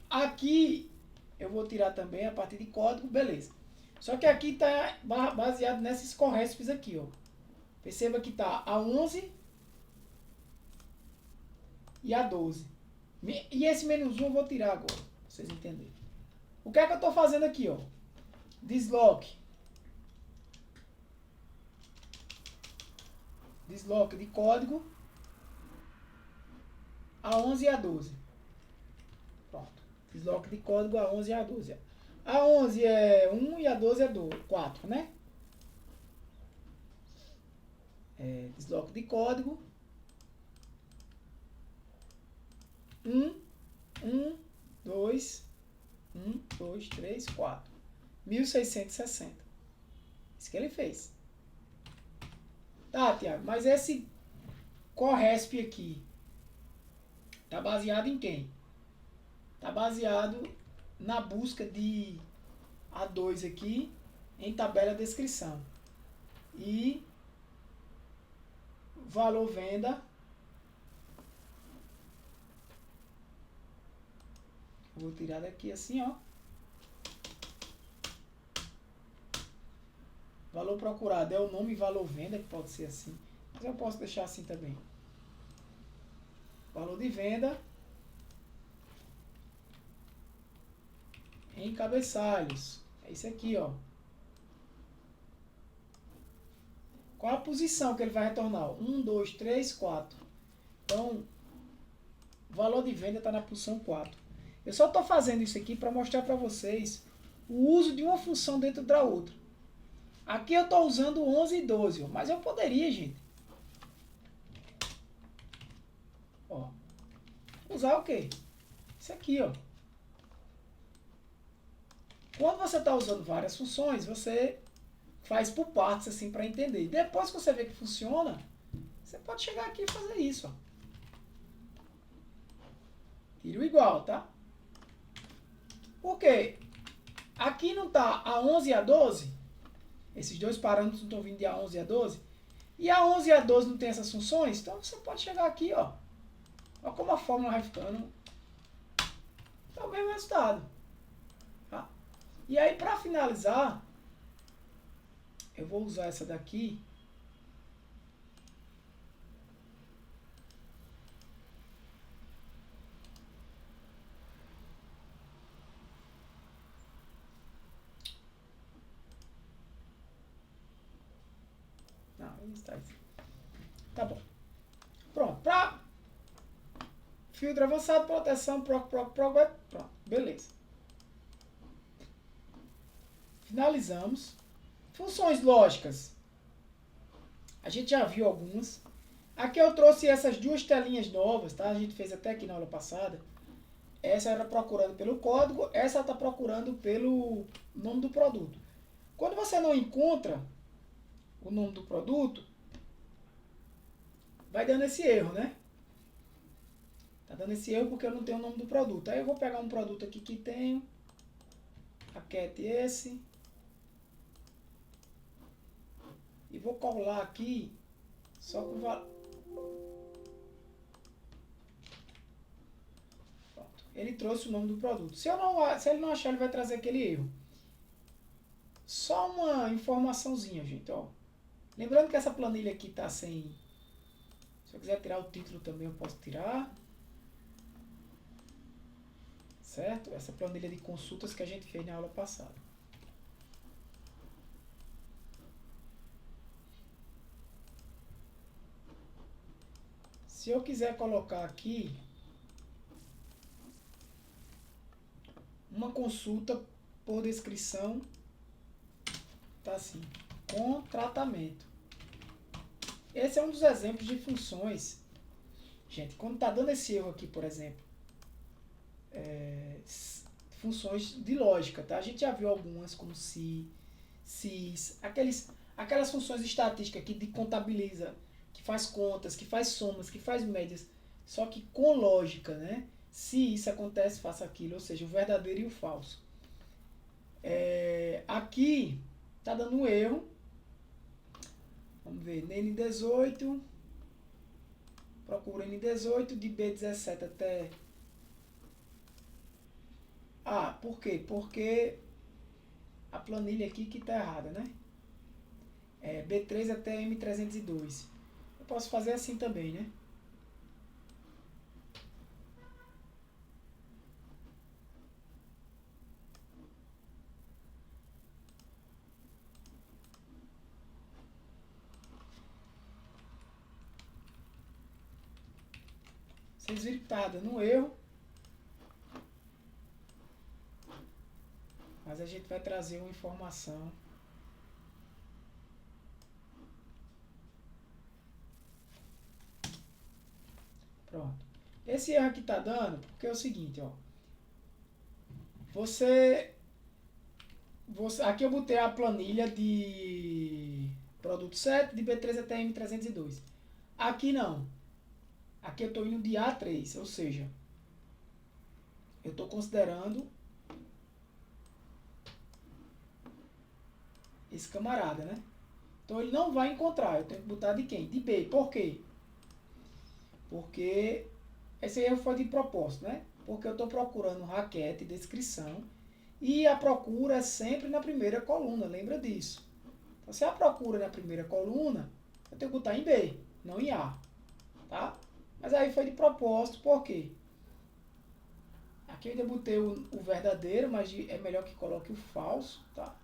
Aqui eu vou tirar também a partir de código, beleza. Só que aqui está baseado nesses corresps aqui, ó. Perceba que está A11 e A12. E esse menos 1 eu vou tirar agora, pra vocês entenderem. O que é que eu estou fazendo aqui, ó? Desloque. Desloque de código A11 e A12. Pronto. Desloque de código A11 e A12. A 11 é 1 e a 12 é 4, né? Desloque de código. 1, 1, 2, 1, 2, 3, 4. 1660. Isso que ele fez. Tá, Tiago, mas esse CORRESP aqui tá baseado em quem? Tá baseado na busca de A2 aqui em tabela descrição. E valor venda. Vou tirar daqui assim, ó. Valor procurado é o nome valor venda, que pode ser assim. Mas eu posso deixar assim também. Valor de venda em cabeçalhos. É isso aqui, ó. Qual a posição que ele vai retornar? 1, 2, 3, 4. Então, o valor de venda está na posição 4. Eu só estou fazendo isso aqui para mostrar para vocês o uso de uma função dentro da outra. Aqui eu estou usando 11 e 12, mas eu poderia, gente. Ó, usar o quê? Isso aqui, ó. Quando você está usando várias funções, você faz por partes assim para entender. Depois que você vê que funciona, você pode chegar aqui e fazer isso, ó. Tira o igual, tá? Por quê? Aqui não está a 11 e a 12. Esses dois parâmetros não estão vindo de A11 e A12. E a 11 e a 12 não tem essas funções. Então você pode chegar aqui, ó. Olha como a fórmula vai ficando. É o mesmo resultado. Tá? E aí, para finalizar, eu vou usar essa daqui. Não, está aí. Tá bom. Pronto. Para filtro avançado, proteção, pronto. Beleza. Finalizamos. Funções lógicas. A gente já viu algumas. Aqui eu trouxe essas duas telinhas novas, tá? A gente fez até aqui na aula passada. Essa era procurando pelo código, essa está procurando pelo nome do produto. Quando você não encontra o nome do produto, vai dando esse erro, né? Tá dando esse erro porque eu não tenho o nome do produto. Aí eu vou pegar um produto aqui que tenho. Aquete esse. E vou colar aqui só com o valor. Pronto. Ele trouxe o nome do produto. Se ele não achar, ele vai trazer aquele erro. Só uma informaçãozinha, gente, ó. Lembrando que essa planilha aqui tá sem... Se eu quiser tirar o título também, eu posso tirar. Certo? Essa planilha de consultas que a gente fez na aula passada. Se eu quiser colocar aqui uma consulta por descrição, tá assim, com tratamento. Esse é um dos exemplos de funções. Gente, quando tá dando esse erro aqui, por exemplo, funções de lógica, tá? A gente já viu algumas como se, sis, aquelas funções estatísticas que contabiliza, que faz contas, que faz somas, que faz médias, só que com lógica, né? Se isso acontece, faça aquilo, ou seja, o verdadeiro e o falso. Aqui tá dando um erro. Vamos ver, N18, procura N18, de B17 até... Ah, por quê? Porque a planilha aqui que tá errada, né? B3 até M302. Eu posso fazer assim também, né? Vocês viram que tá dando um erro. Mas a gente vai trazer uma informação. Pronto. Esse erro aqui está dando porque é o seguinte, ó. Aqui eu botei a planilha de produto 7 de B3ETM 302. Aqui não. Aqui eu estou indo de A3, ou seja, eu estou considerando esse camarada, né? Então ele não vai encontrar, eu tenho que botar de quem? De B. Por quê? Porque esse erro foi de propósito, né? Porque eu estou procurando raquete, descrição, e a procura é sempre na primeira coluna, lembra disso. Então, se a procura é na primeira coluna, eu tenho que botar em B, não em A, tá? Mas aí foi de propósito, por quê? Aqui eu ainda botei o verdadeiro, mas é melhor que coloque o falso, tá?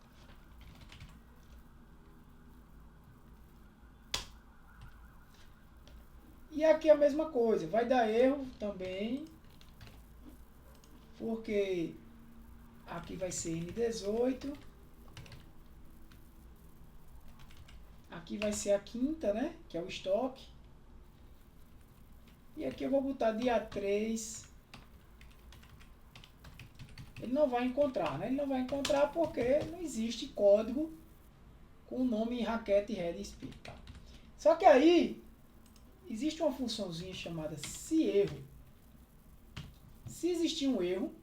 E aqui a mesma coisa, vai dar erro também, porque aqui vai ser N18, aqui vai ser a quinta, né, que é o estoque, e aqui eu vou botar dia 3, ele não vai encontrar, né, ele não vai encontrar porque não existe código com o nome raquete red speed, tá? Só que aí, existe uma funçãozinha chamada se erro. Se existir um erro,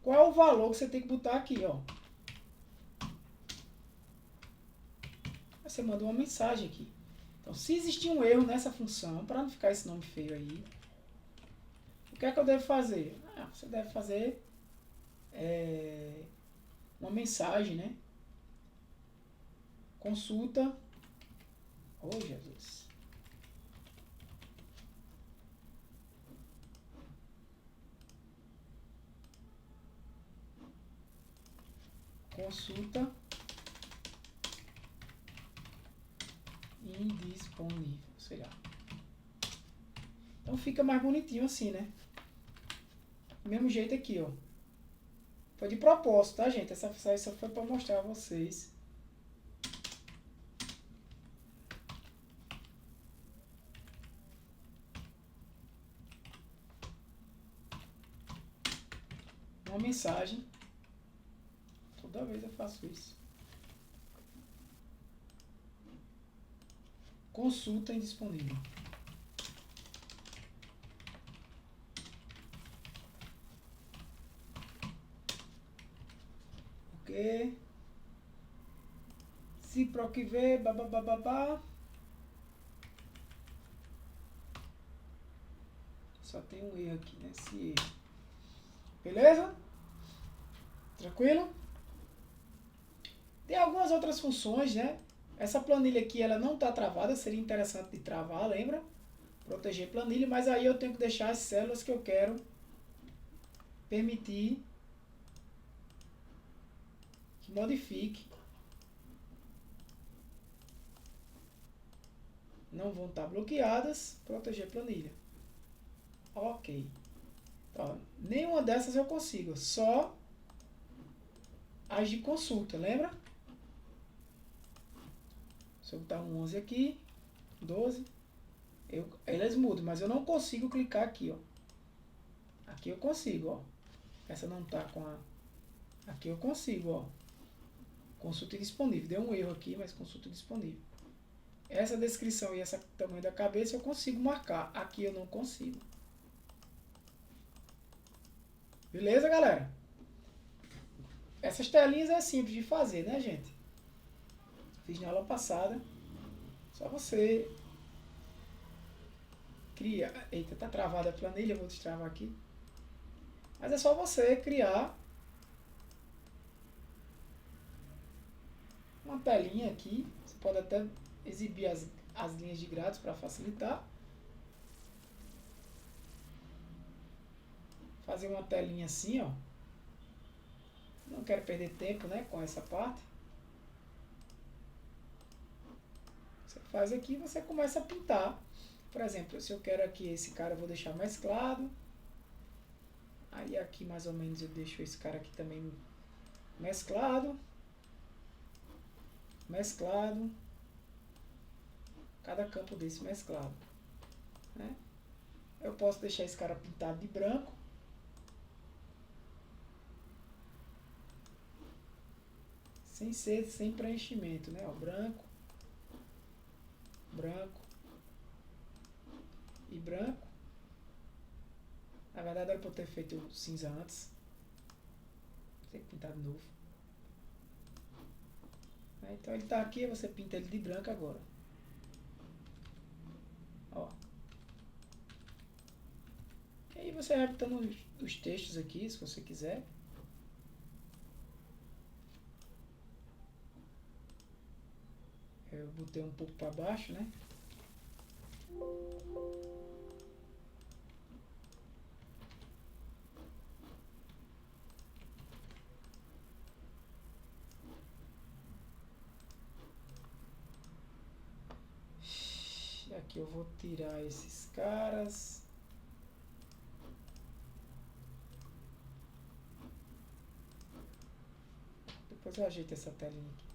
qual é o valor que você tem que botar aqui, ó? Você manda uma mensagem aqui. Então, se existir um erro nessa função, para não ficar esse nome feio aí, o que é que eu devo fazer? Você deve fazer uma mensagem, né? Consulta. Oh, Jesus. Consulta indisponível, sei lá. Então fica mais bonitinho assim, né? Do mesmo jeito aqui, ó. Foi de propósito, tá, gente? Essa só foi para mostrar a vocês. Uma mensagem. Toda vez eu faço isso. Consulta indisponível. Ok. Se proquiver, babá. Só tem um erro aqui, né? Esse erro. Beleza? Tranquilo? Tem algumas outras funções, né? Essa planilha aqui, ela não está travada, seria interessante de travar, lembra? Proteger planilha, mas aí eu tenho que deixar as células que eu quero permitir que modifique. Não vão estar bloqueadas, proteger planilha. Ok. Então, nenhuma dessas eu consigo, só as de consulta, lembra? Se eu botar um 11 aqui, 12, elas mudam, mas eu não consigo clicar aqui, ó. Aqui eu consigo, ó. Essa não tá com a... Aqui eu consigo, ó. Consulta disponível. Deu um erro aqui, mas consulta disponível. Essa descrição e esse tamanho da cabeça eu consigo marcar. Aqui eu não consigo. Beleza, galera? Essas telinhas é simples de fazer, né, gente? Fiz na aula passada. Só você cria... Eita, tá travada a planilha, vou destravar aqui. Mas é só você criar uma telinha aqui. Você pode até exibir as linhas de grades para facilitar. Fazer uma telinha assim, ó. Não quero perder tempo, né, com essa parte. Você faz aqui e você começa a pintar. Por exemplo, se eu quero aqui esse cara, eu vou deixar mais claro. Aí aqui mais ou menos eu deixo esse cara aqui também mesclado. Mesclado. Cada campo desse mesclado. Né? Eu posso deixar esse cara pintado de branco. Sem preenchimento, né? Ó, branco. Branco. E branco. Na verdade era para eu ter feito cinza antes. Tem que pintar de novo. Então ele está aqui, você pinta ele de branco agora. Ó. E aí você vai pintando os textos aqui, se você quiser. Eu botei um pouco para baixo, né? Aqui eu vou tirar esses caras. Depois eu ajeito essa telinha aqui.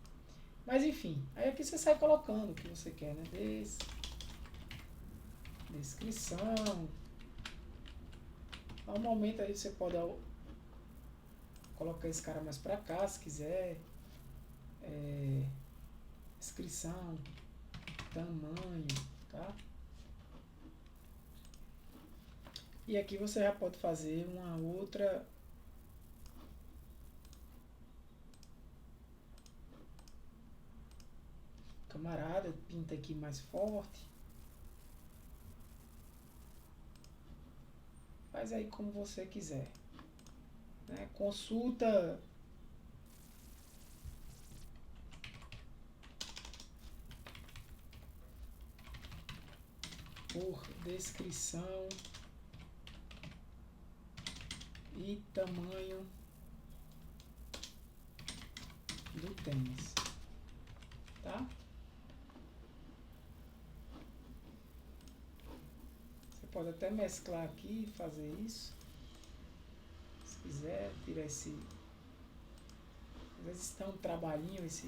Mas enfim, aí aqui você sai colocando o que você quer, né? Descrição. Ao momento aí você pode colocar esse cara mais pra cá, se quiser. Descrição. Tamanho, tá? E aqui você já pode fazer uma outra... Camarada, pinta aqui mais forte. Faz aí como você quiser. Né? Consulta por descrição e tamanho do tênis. Tá? Pode até mesclar aqui e fazer isso. Se quiser, tirar esse... Às vezes está um trabalhinho esse...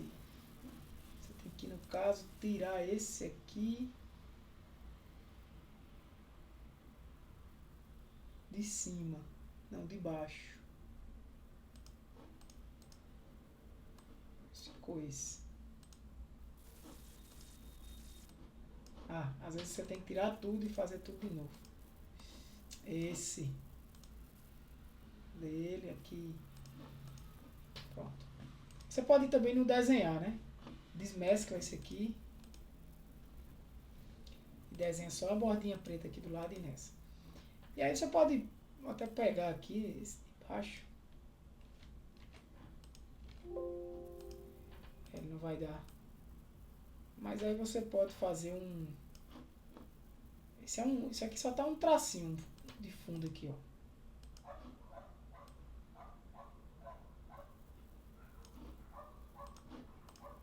Você tem que, no caso, tirar esse aqui de cima, não, de baixo. Ficou esse. Às vezes você tem que tirar tudo e fazer tudo de novo. Esse dele aqui. Pronto. Você pode também no desenhar, né? Desmescla esse aqui. E desenha só a bordinha preta aqui do lado e nessa. E aí você pode até pegar aqui esse de baixo. Ele não vai dar. Mas aí você pode fazer um... Isso aqui só tá um tracinho de fundo aqui, ó.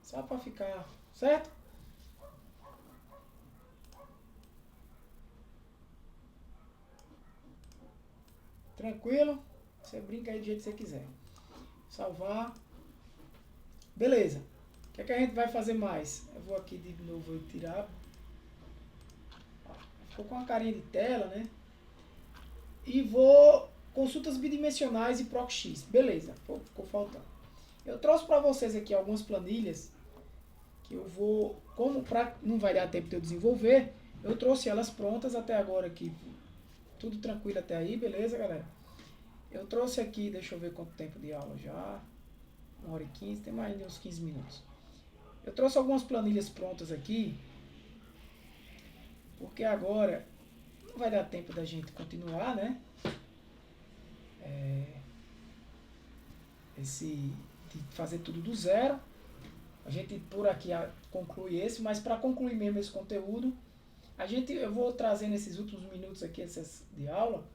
Só pra ficar... Certo? Tranquilo? Você brinca aí do jeito que você quiser. Salvar. Beleza. O que é que a gente vai fazer mais? Eu vou aqui de novo tirar. Ficou com a carinha de tela, né? E vou... Consultas bidimensionais e PROC-X. Beleza, ficou faltando. Eu trouxe para vocês aqui algumas planilhas que eu vou... Como não vai dar tempo de eu desenvolver, eu trouxe elas prontas até agora aqui. Tudo tranquilo até aí, beleza, galera? Eu trouxe aqui, deixa eu ver quanto tempo de aula já. 1h15, tem mais de uns 15 minutos. Eu trouxe algumas planilhas prontas aqui, porque agora não vai dar tempo da gente continuar, né? De fazer tudo do zero. A gente por aqui conclui esse, mas para concluir mesmo esse conteúdo, eu vou trazer nesses últimos minutos aqui de aula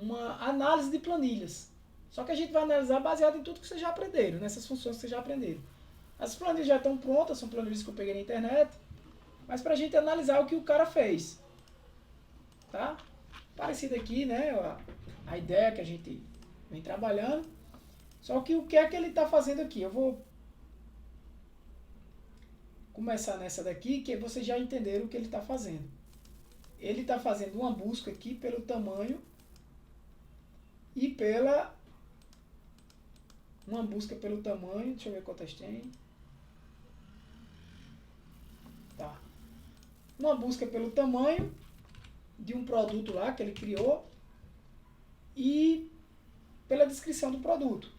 uma análise de planilhas. Só que a gente vai analisar baseado em tudo que vocês já aprenderam, nessas funções que vocês já aprenderam. As planilhas já estão prontas, são planilhas que eu peguei na internet, mas para a gente analisar o que o cara fez. Tá? parecido aqui, né? A ideia que a gente vem trabalhando. Só que o que é que ele está fazendo aqui? Eu vou começar nessa daqui, que vocês já entenderam o que ele está fazendo. Ele está fazendo uma busca aqui pelo tamanho e pela... Uma busca pelo tamanho, deixa eu ver quantas tem. Tá. Uma busca pelo tamanho de um produto lá que ele criou e pela descrição do produto.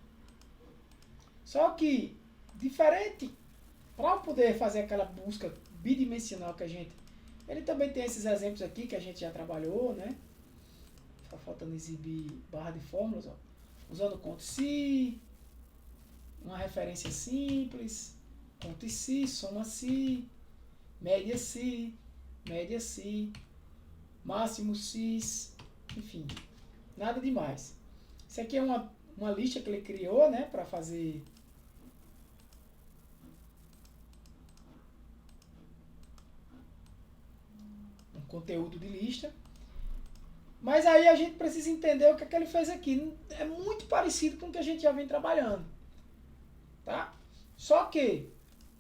Só que, diferente, para poder fazer aquela busca bidimensional que a gente... Ele também tem esses exemplos aqui que a gente já trabalhou, né? Só faltando exibir barra de fórmulas, ó. Usando conto se, uma referência simples, conto se, soma se, média se, máximo cis, enfim, nada demais. Isso aqui é uma lista que ele criou, né, para fazer um conteúdo de lista. Mas aí a gente precisa entender o que é que ele fez aqui. É muito parecido com o que a gente já vem trabalhando, tá? Só que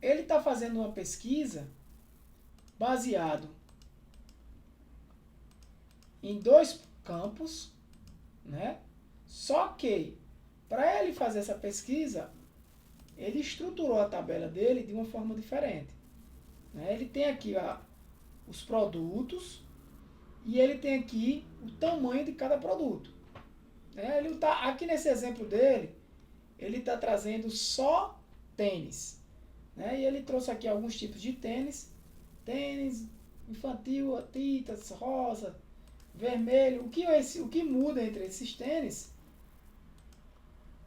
ele está fazendo uma pesquisa baseado em 2 campos, né? Só que para ele fazer essa pesquisa, ele estruturou a tabela dele de uma forma diferente, né? Ele tem aqui os produtos e ele tem aqui o tamanho de cada produto, né? Ele tá aqui nesse exemplo dele, ele está trazendo só tênis, né? E ele trouxe aqui alguns tipos de tênis infantil, tintas, rosa, vermelho. O que muda entre esses tênis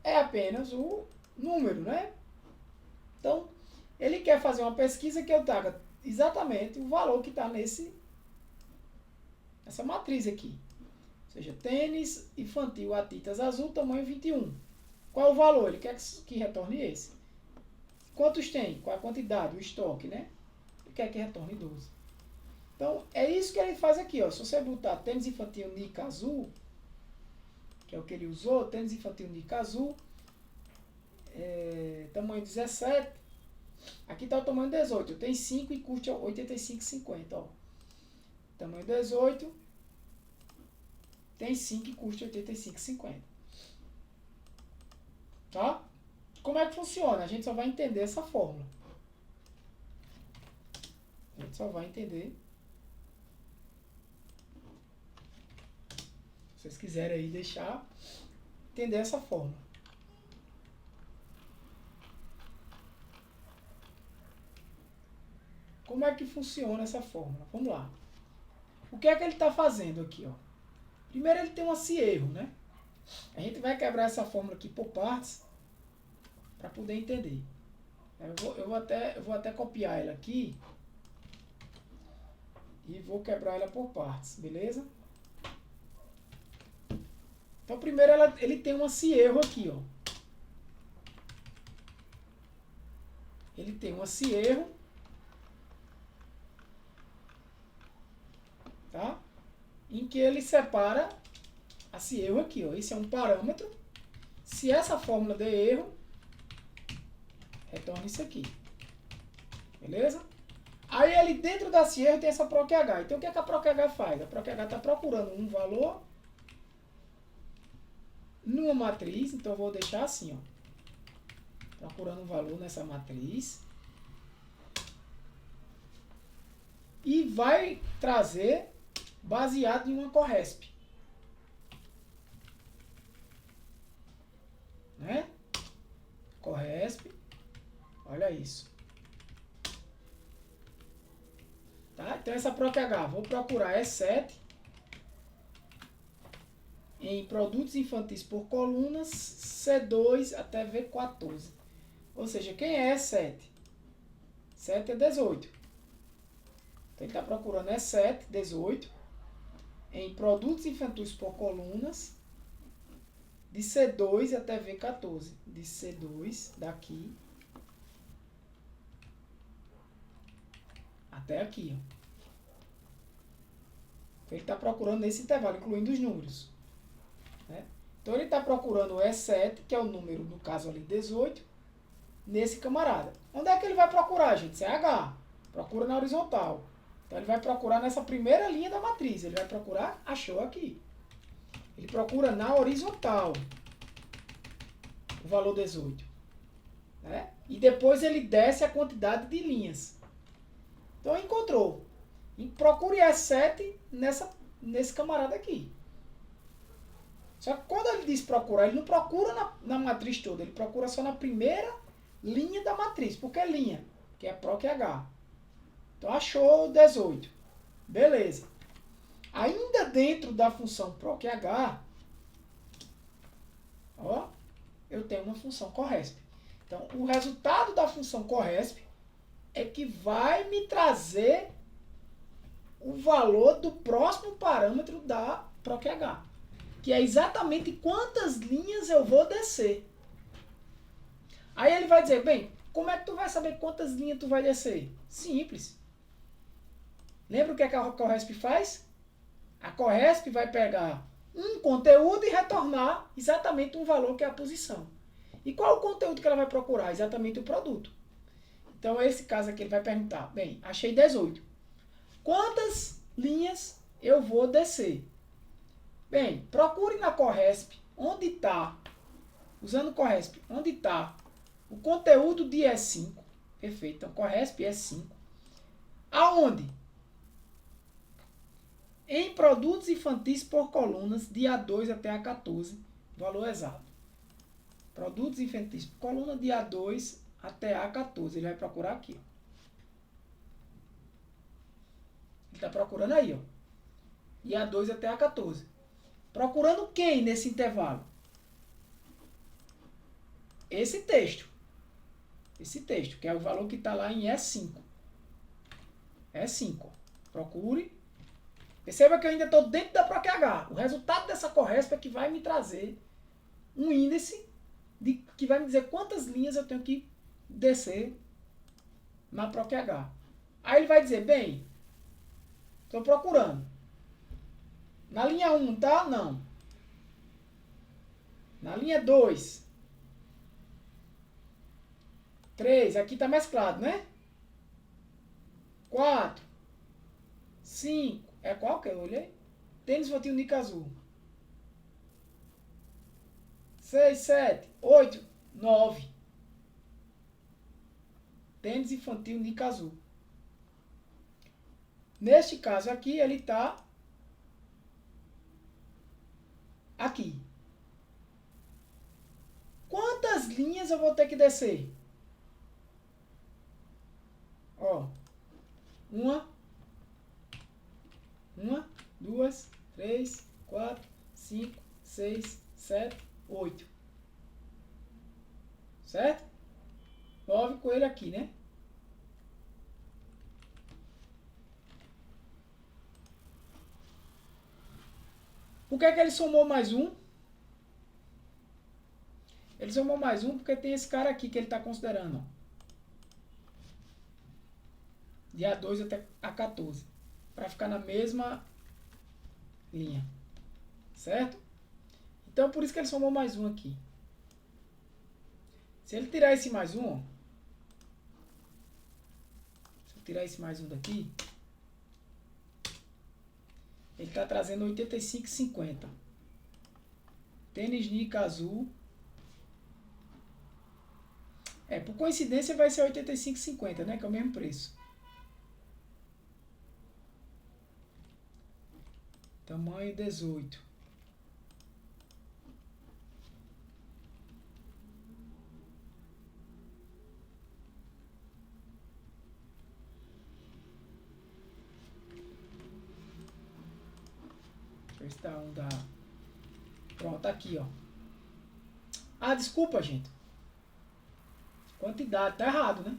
é apenas o número, né? Então, ele quer fazer uma pesquisa que eu traga exatamente o valor que está nessa matriz aqui. Ou seja, tênis infantil Adidas azul, tamanho 21. Qual é o valor? Ele quer que retorne esse. Quantos tem? Qual a quantidade? O estoque, né? Ele quer que retorne 12. Então, é isso que ele faz aqui, ó. Se você botar tênis infantil Nika azul, que é o que ele usou, tênis infantil Nika azul, tamanho 17, aqui está o tamanho 18, tem 5 e custa 85,50, ó. Tamanho 18, tem 5 e custa 85,50. Tá? Como é que funciona? A gente só vai entender essa fórmula. A gente só vai entender. Se vocês quiserem aí deixar, entender essa fórmula. Como é que funciona essa fórmula? Vamos lá. O que é que ele está fazendo aqui, ó? Primeiro ele tem um erro, né? A gente vai quebrar essa fórmula aqui por partes para poder entender. Eu vou até copiar ela aqui e vou quebrar ela por partes, beleza? Então primeiro ele tem um erro aqui, ó. Ele tem um erro, tá? Em que ele separa esse erro aqui, ó. Esse é um parâmetro. Se essa fórmula der erro, retorna isso aqui. Beleza? Aí ele dentro desse erro tem essa PROC-H. Então o que é que a PROC-H faz? A PROC-H está procurando um valor numa matriz. Então eu vou deixar assim, ó. Procurando um valor nessa matriz. E vai trazer baseado em uma CORRESP. Né? CORRESP. Olha isso. Tá? Então essa PROC-H, vou procurar E7 em produtos infantis por colunas, C2 até V14. Ou seja, quem é E7? 7 é 18. Então ele está procurando E7, 18, em produtos infantis por colunas, de C2 até V14. De C2 daqui até aqui, ó. Ele está procurando nesse intervalo, incluindo os números. Né? Então ele está procurando o E7, que é o número, no caso ali, 18, nesse camarada. Onde é que ele vai procurar, gente? CH. Procura na horizontal. Então ele vai procurar nessa primeira linha da matriz. Ele vai procurar, achou aqui. Ele procura na horizontal o valor 18. Né? E depois ele desce a quantidade de linhas. Então encontrou. E procure E7 nesse camarada aqui. Só que quando ele diz procurar, ele não procura na matriz toda, ele procura só na primeira linha da matriz. Por que linha? Que é PROC H. Então achou 18. Beleza. Ainda dentro da função PROC H, ó, eu tenho uma função corresp. Então o resultado da função corresp é que vai me trazer o valor do próximo parâmetro da PROC H. Que é exatamente quantas linhas eu vou descer. Aí ele vai dizer, bem, como é que tu vai saber quantas linhas tu vai descer? Simples. Lembra o que a corresp faz? A corresp vai pegar um conteúdo e retornar exatamente um valor que é a posição. E qual é o conteúdo que ela vai procurar? Exatamente o produto. Então, esse caso aqui ele vai perguntar, bem, achei 18. Quantas linhas eu vou descer? Bem, procure na corresp onde está, usando corresp, onde está o conteúdo de E5. Perfeito. Então, corresp E5. Aonde? Em produtos infantis por colunas, de A2 até A14, valor exato. Produtos infantis por coluna, de A2 até A14. Ele vai procurar aqui. Ó. Ele está procurando aí, ó. De A2 até A14. Procurando quem nesse intervalo? Esse texto. Esse texto, que é o valor que está lá em E5. E5. Ó. Procure. Perceba que eu ainda estou dentro da PROC H. O resultado dessa corresp é que vai me trazer um índice que vai me dizer quantas linhas eu tenho que descer na PROC H. Aí ele vai dizer, bem, estou procurando. Na linha 1, tá? Não. Na linha 2. 3, aqui está mesclado, né? 4. 5. É qual que eu olhei? Tênis infantil Nica Azul. 6, 7, 8, 9. Tênis infantil Nica Azul. Neste caso aqui, ele está aqui. Quantas linhas eu vou ter que descer? Ó. Uma, 2, 3, 4, 5, 6, 7, 8. Certo? 9 com ele aqui, né? Por que ele somou mais um? Ele somou mais um porque tem esse cara aqui que ele está considerando. Ó. De A2 até A14. Para ficar na mesma linha. Certo? Então, por isso que ele somou mais um aqui. Se ele tirar esse mais um, ó, se eu tirar esse mais um daqui, ele está trazendo 85,50. Tênis Nica Azul. Por coincidência vai ser 85,50, né? Que é o mesmo preço. Tamanho 18. Deixa eu ver se tá um da... Pronto, tá aqui, ó. Ah, desculpa, gente. Quantidade, tá errado, né?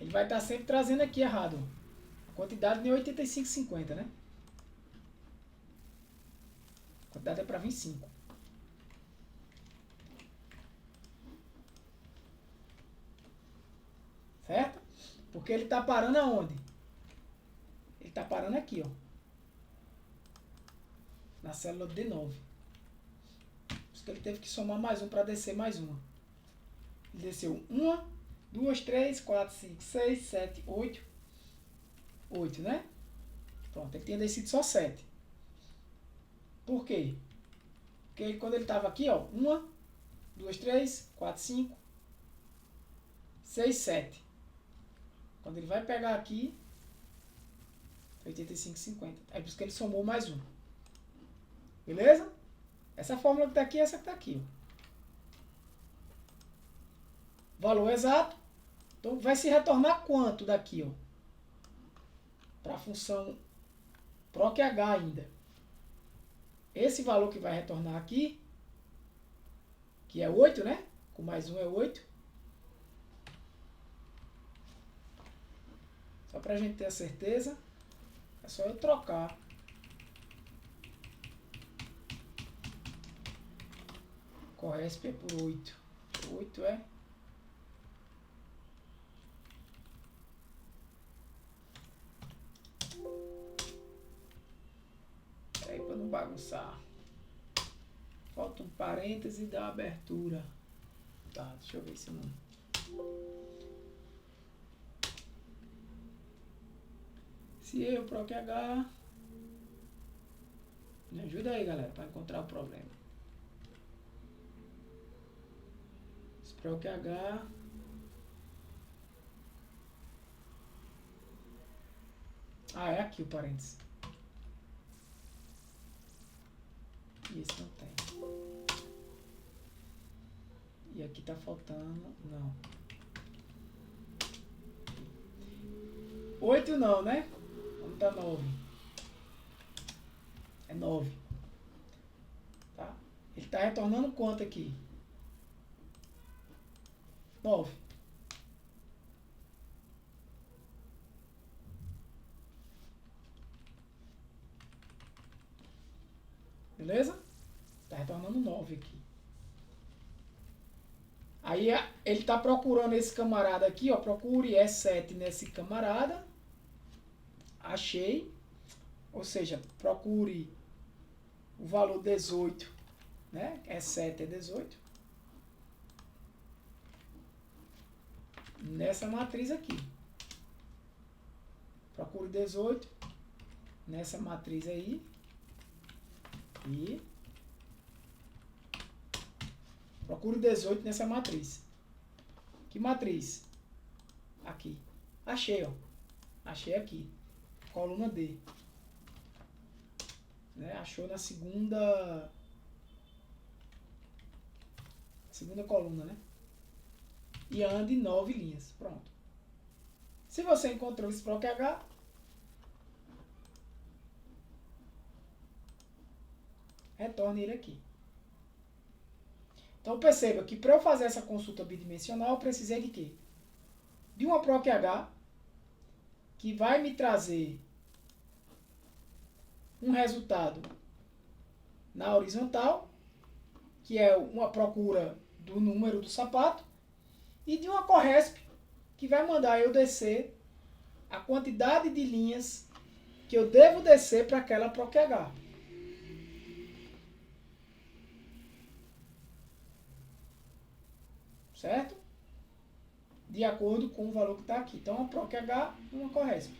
Ele vai estar sempre trazendo aqui errado. A quantidade nem é 85,50, né? A quantidade é para 25. Certo? Porque ele está parando aonde? está parando aqui, ó. Na célula D9. Por isso que ele teve que somar mais um para descer mais uma. Ele desceu 1, 2, 3, 4, 5, 6, 7, 8. 8, né? Pronto, ele tinha descido só 7. Por quê? Porque quando ele estava aqui, ó, 1, 2, 3, 4, 5, 6, 7. Quando ele vai pegar aqui, 85, 50. Aí por isso que ele somou mais um. Beleza? Essa fórmula que está aqui, essa que está aqui, ó. Valor exato. Então vai se retornar quanto daqui, ó? Para a função proc h ainda. Esse valor que vai retornar aqui, que é 8, né? Com mais um é 8. Só para a gente ter a certeza, é só eu trocar Corresp é por 8. 8 é... Peraí para não bagunçar. Falta um parêntese da abertura. Tá, deixa eu ver se não... Se eu proc h... Me ajuda aí, galera, para encontrar o problema. Se proc h... Ah, é aqui o parênteses. E esse não tem. E aqui tá faltando... Não. 8 não, né? Vamos dar 9. É 9. Tá? Ele tá retornando quanto aqui? 9. Beleza? Tá retornando 9 aqui. Aí ele tá procurando esse camarada aqui, ó. Procure E7 nesse camarada. Achei. Ou seja, procure o valor 18, né? E7 é 18. Nessa matriz aqui. Procure 18 nessa matriz aí. E procure 18 nessa matriz. Que matriz? Aqui. Achei, ó. Achei aqui. Coluna D. Né? Achou na segunda coluna, né? E ande 9 linhas. Pronto. Se você encontrou esse proc h, retorne ele aqui. Então perceba que para eu fazer essa consulta bidimensional, eu precisei de quê? De uma proc h que vai me trazer um resultado na horizontal, que é uma procura do número do sapato, e de uma Corresp que vai mandar eu descer a quantidade de linhas que eu devo descer para aquela proc h. Certo? De acordo com o valor que está aqui. Então, uma proc h e uma Corresp.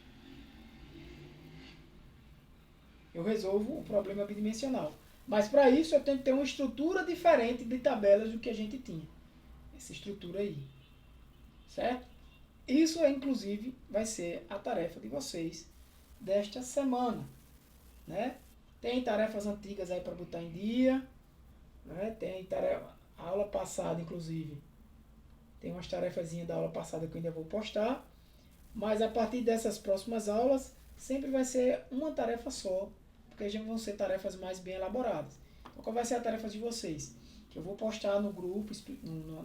Eu resolvo o problema bidimensional. Mas para isso eu tenho que ter uma estrutura diferente de tabelas do que a gente tinha. Essa estrutura aí. Certo? Isso, inclusive, vai ser a tarefa de vocês desta semana. Né? Tem tarefas antigas aí para botar em dia. Né? Tem tarefa, a aula passada, inclusive. Tem umas tarefazinhas da aula passada que eu ainda vou postar. Mas a partir dessas próximas aulas, sempre vai ser uma tarefa só. Porque já vão ser tarefas mais bem elaboradas. Então, qual vai ser a tarefa de vocês? Que eu vou postar no grupo,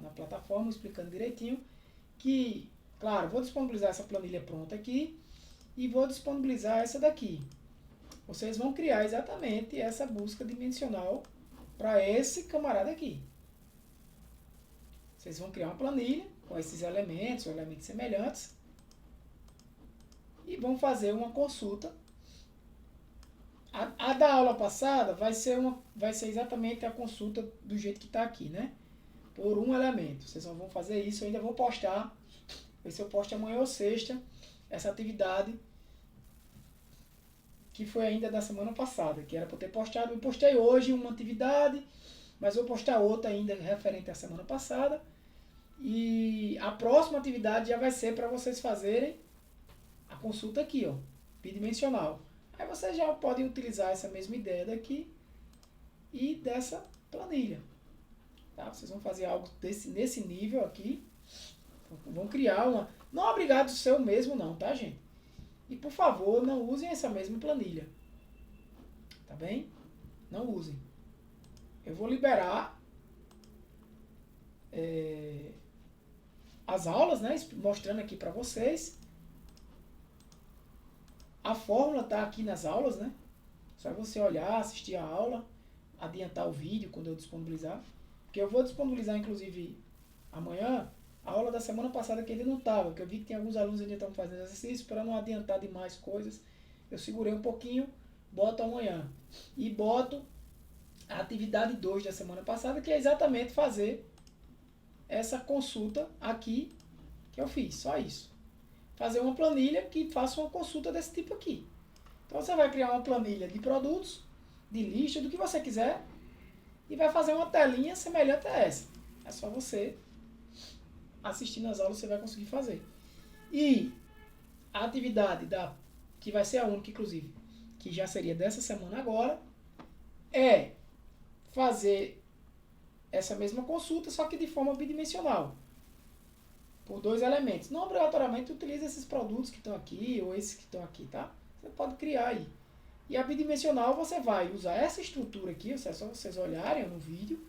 na plataforma, explicando direitinho. Que, claro, vou disponibilizar essa planilha pronta aqui. E vou disponibilizar essa daqui. Vocês vão criar exatamente essa busca dimensional para esse camarada aqui. Vocês vão criar uma planilha com esses elementos ou elementos semelhantes. E e vão fazer uma consulta. A da aula passada vai ser exatamente a consulta do jeito que está aqui, né? Por um elemento. Vocês só vão fazer isso, eu ainda vou postar, ver se eu posto amanhã ou sexta, essa atividade que foi ainda da semana passada, que era para eu ter postado. Eu postei hoje uma atividade, mas vou postar outra ainda referente à semana passada. E a próxima atividade já vai ser para vocês fazerem a consulta aqui, ó, bidimensional. Aí vocês já podem utilizar essa mesma ideia daqui e dessa planilha. Tá? Vocês vão fazer algo nesse nível aqui. Vão criar uma... Não é obrigado ser o mesmo não, tá, gente? E por favor, não usem essa mesma planilha. Tá bem? Não usem. Eu vou liberar as aulas, né? Mostrando aqui para vocês. A fórmula está aqui nas aulas, né? Só você olhar, assistir a aula, adiantar o vídeo quando eu disponibilizar. Porque eu vou disponibilizar, inclusive, amanhã, a aula da semana passada que ele não estava, que eu vi que tem alguns alunos ainda estão fazendo exercício, para não adiantar demais coisas, eu segurei um pouquinho, boto amanhã. E boto a atividade 2 da semana passada, que é exatamente fazer essa consulta aqui que eu fiz, só isso. Fazer uma planilha que faça uma consulta desse tipo aqui. Então você vai criar uma planilha de produtos, de lista, do que você quiser, e vai fazer uma telinha semelhante a essa. É só você assistindo as aulas, você vai conseguir fazer. E a atividade que vai ser a única, inclusive, que já seria dessa semana agora, é fazer essa mesma consulta, só que de forma bidimensional. Por 2 elementos. Não obrigatoriamente utilize esses produtos que estão aqui, ou esses que estão aqui, tá? Você pode criar aí. E a bidimensional você vai usar essa estrutura aqui, é só vocês olharem no vídeo,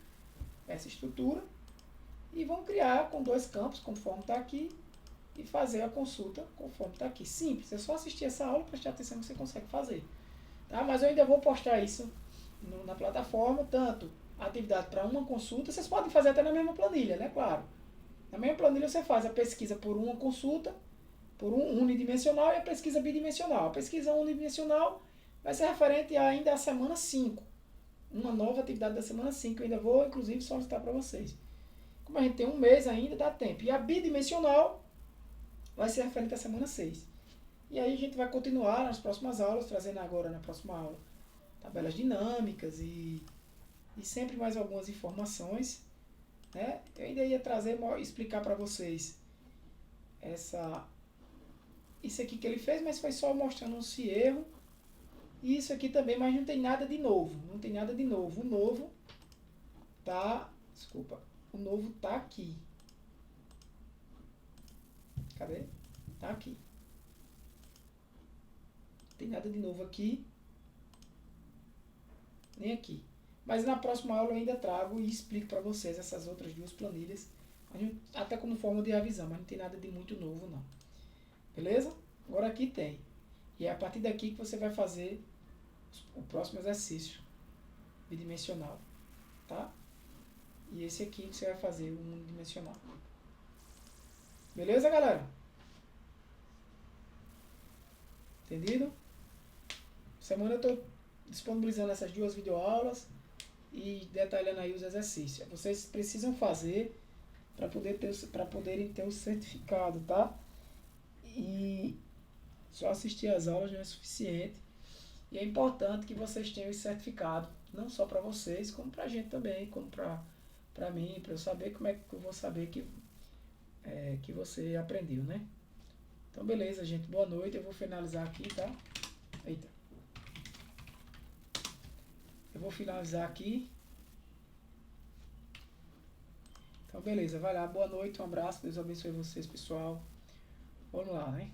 essa estrutura, e vão criar com 2 campos, conforme está aqui, e fazer a consulta conforme está aqui. Simples, é só assistir essa aula e prestar atenção que você consegue fazer. Tá? Mas eu ainda vou postar isso na plataforma, tanto a atividade para uma consulta, vocês podem fazer até na mesma planilha, né? Claro. Na mesma planilha você faz a pesquisa por uma consulta, por um unidimensional, e a pesquisa bidimensional. A pesquisa unidimensional vai ser referente ainda à semana 5. Uma nova atividade da semana 5. Eu ainda vou, inclusive, solicitar para vocês. Como a gente tem um mês ainda, dá tempo. E a bidimensional vai ser referente à semana 6. E aí a gente vai continuar nas próximas aulas, trazendo agora na próxima aula tabelas dinâmicas e sempre mais algumas informações. Né? Eu ainda ia explicar para vocês isso aqui que ele fez, mas foi só mostrando esse erro. E isso aqui também, mas não tem nada de novo. Não tem nada de novo. O novo tá... Desculpa. O novo tá aqui. Cadê? Tá aqui. Não tem nada de novo aqui. Nem aqui. Mas na próxima aula eu ainda trago e explico para vocês essas outras 2 planilhas. Até como forma de revisão, mas não tem nada de muito novo não. Beleza? Agora aqui tem. E é a partir daqui que você vai fazer o próximo exercício bidimensional. Tá? E esse aqui que você vai fazer o unidimensional. Beleza, galera? Entendido? Semana eu estou disponibilizando essas 2 videoaulas e detalhando aí os exercícios. Vocês precisam fazer para poderem ter o certificado, tá? E só assistir as aulas não é suficiente. E é importante que vocês tenham esse certificado, não só para vocês, como para a gente também, como para mim, para eu saber como é que eu vou saber que você aprendeu, né? Então beleza, gente, boa noite, eu vou finalizar aqui, tá? Eita. Eu vou finalizar aqui. Então beleza, vai lá, boa noite, um abraço, Deus abençoe vocês, pessoal. Vamos lá, né?